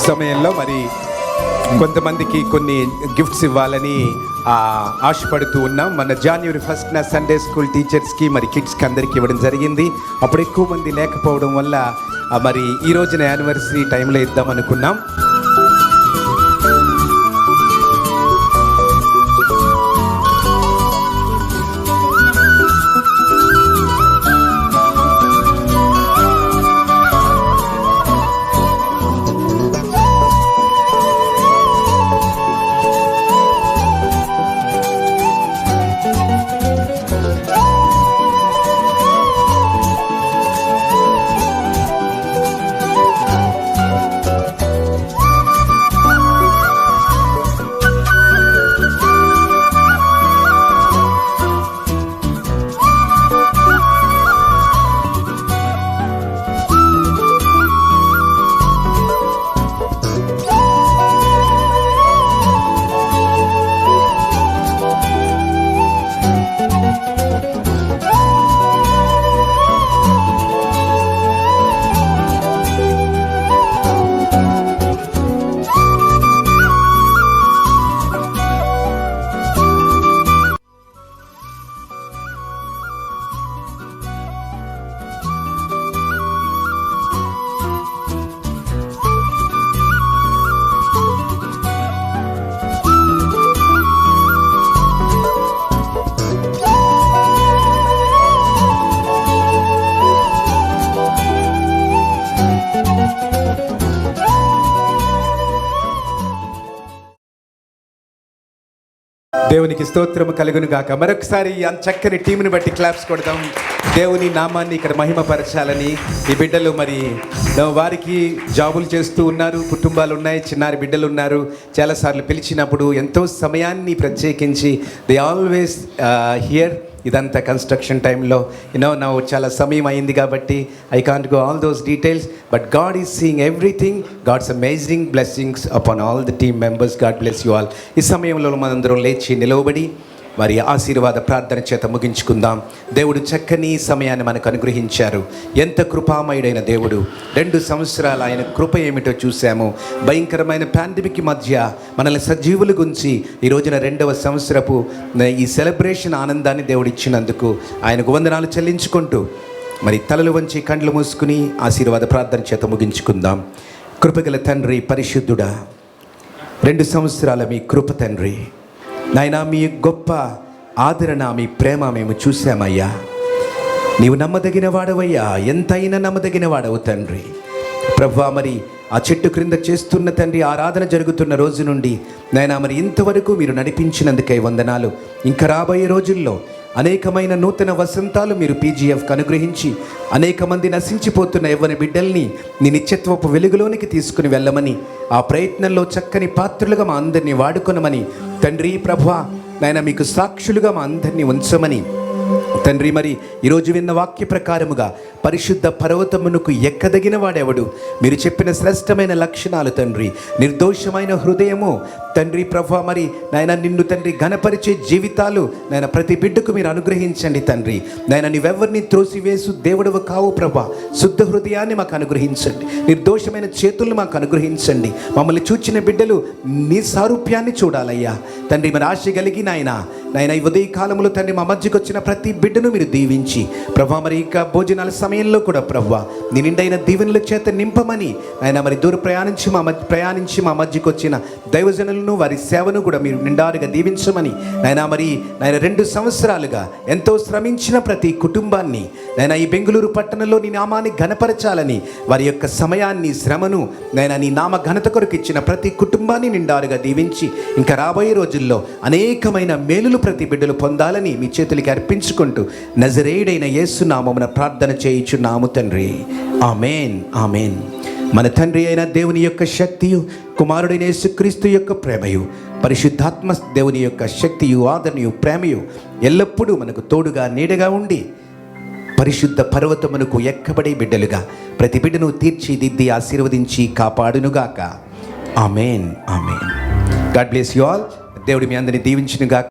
సమయంలో మరి కొంతమందికి కొన్ని గిఫ్ట్స్ ఇవ్వాలని ఆశపడుతూ ఉన్నాం. మన జనవరి 1న సండే స్కూల్ టీచర్స్కి మరి కిడ్స్కి అందరికీ ఇవ్వడం జరిగింది. అప్పుడు ఎక్కువ మంది లేకపోవడం వల్ల మరి ఈ రోజున యానివర్సరీ టైంలో ఇద్దాం అనుకున్నాం. దేవునికి స్తోత్రము కలుగును గాక. మరొకసారి ఈ చక్కని టీంని బట్టి క్లాప్స్ కొడదాం. దేవుని నామాన్ని ఇక్కడ మహిమపరచాలని ఈ బిడ్డలు మరి వారికి జాబులు చేస్తూ ఉన్నారు, కుటుంబాలు ఉన్నాయి, చిన్నారి బిడ్డలు ఉన్నారు. చాలాసార్లు పిలిచినప్పుడు ఎంతో సమయాన్ని ప్రత్యేకించి దే ఆల్వేస్ హియర్. ఇదంతా కన్స్ట్రక్షన్ టైంలో నా చాలా సమయం అయింది కాబట్టి I can't go all those details, but god is seeing everything. God's amazing blessings upon all the team members. God bless you all. ఈ సమయంలో మనందరం లేచి నిలవబడి వారి ఆశీర్వాద ప్రార్థన చేత ముగించుకుందాం. దేవుడు చక్కని సమయాన్ని మనకు అనుగ్రహించారు. ఎంత కృపామయుడైన దేవుడు. 2 సంవత్సరాలు ఆయన కృప ఏమిటో చూసాము. భయంకరమైన పాండమిక్ మధ్య మనల్ని సజీవులు గుంచి ఈ రోజున 2వ సంవత్సరపు ఈ సెలబ్రేషన్ ఆనందాన్ని దేవుడు ఇచ్చినందుకు ఆయనకు వందనాలు చెల్లించుకుంటూ మరి తలలు వంచి కండ్లు మూసుకుని ఆశీర్వాద ప్రార్థన చేత ముగించుకుందాం. కృపగల తండ్రి, పరిశుద్ధుడా, 2 సంవత్సరాల మీ కృప తండ్రి నాయనా, మీ గొప్ప ఆదరణ, మీ ప్రేమ మేము చూసామయ్యా. నీవు నమ్మదగిన వాడవయ్యా, ఎంతైనా నమ్మదగిన వాడవు తండ్రి. ప్రభువా, మరి ఆ చెట్టు క్రింద చేస్తున్న తండ్రి ఆరాధన జరుగుతున్న రోజు నుండి నాయనా మరి ఇంతవరకు మీరు నడిపించినందుకై వందనాలు. ఇంకా రాబోయే రోజుల్లో అనేకమైన నూతన వసంతాలు మీరు పీజీఎఫ్కి అనుగ్రహించి అనేక మంది నశించిపోతున్న యవ్వన బిడ్డల్ని నీ నిత్యత్వపు వెలుగులోనికి తీసుకుని వెళ్ళమని, ఆ ప్రయత్నంలో చక్కని పాత్రలుగా మా అందరినీ వాడుకొనమని తండ్రి. ప్రభువా నాయన, మీకు సాక్షులుగా మా అందరినీ ఉంచమని తండ్రి. మరి ఈరోజు విన్న వాక్య ప్రకారముగా పరిశుద్ధ పర్వతమునకు ఎక్కదగిన వాడెవడు? మీరు చెప్పిన శ్రేష్టమైన లక్షణాలు తండ్రి, నిర్దోషమైన హృదయము తండ్రి. ప్రభువా మరి నాయన, నిన్ను తండ్రి ఘనపరిచే జీవితాలు నాయన ప్రతి బిడ్డకు మీరు అనుగ్రహించండి తండ్రి. నాయన, నీవెవరిని త్రోసివేసు దేవుడవు కావు ప్రభా. శుద్ధ హృదయాన్ని మాకు అనుగ్రహించండి, నిర్దోషమైన చేతులను మాకు అనుగ్రహించండి. మమ్మల్ని చూచిన బిడ్డలు నీ సారూప్యాన్ని చూడాలయ్యా తండ్రి. మరి ఆశ కలిగి నాయన ఈ ఉదయ కాలంలో తండ్రి మా మధ్యకు వచ్చిన ప్రతి బిడ్డను మీరు దీవించి ప్రభా మరి ఇక భోజనాల సమయంలో కూడా ప్రభా నీ నిండైన దీవెనల చేత నింపమని నాయన మరి దూర ప్రయాణించి మా మధ్యకు వచ్చిన దైవజనులను వారి సేవను కూడా మీరు నిండారుగా దీవించమని నాయన. మరి నాయన 2 సంవత్సరాలుగా ఎంతో శ్రమించిన ప్రతి కుటుంబాన్ని నాయన ఈ బెంగళూరు పట్టణంలో నీ నామాన్ని ఘనపరచాలని వారి యొక్క సమయాన్ని, శ్రమను నాయన నీ నామ ఘనత కొరకు ఇచ్చిన ప్రతి కుటుంబాన్ని నిండారుగా దీవించి ఇంకా రాబోయే రోజుల్లో అనేకమైన మేలులు ప్రతి బిడ్డలు పొందాలని మీ చేతులకి అర్పించుకుంటూ నజరేయుడైన యేసు నామమున ప్రార్థన చేయుచున్నాము తండ్రి. ఆమేన్, ఆమేన్. మన తండ్రి అయిన దేవుని యొక్క శక్తియు, కుమారుడైన యేసుక్రీస్తు యొక్క ప్రేమయు, పరిశుద్ధాత్మ దేవుని యొక్క శక్తియు, ఆదరణయు, ప్రేమయు ఎల్లప్పుడూ మనకు తోడుగా నీడగా ఉండి పరిశుద్ధ పర్వతమునకు ఎక్కబడే బిడ్డలుగా ప్రతి బిడ్డను తీర్చిదిద్ది ఆశీర్వదించి కాపాడునుగాక. Amen, amen. God bless you all. దేవుడు మీ అందరిని దీవించునుగాక.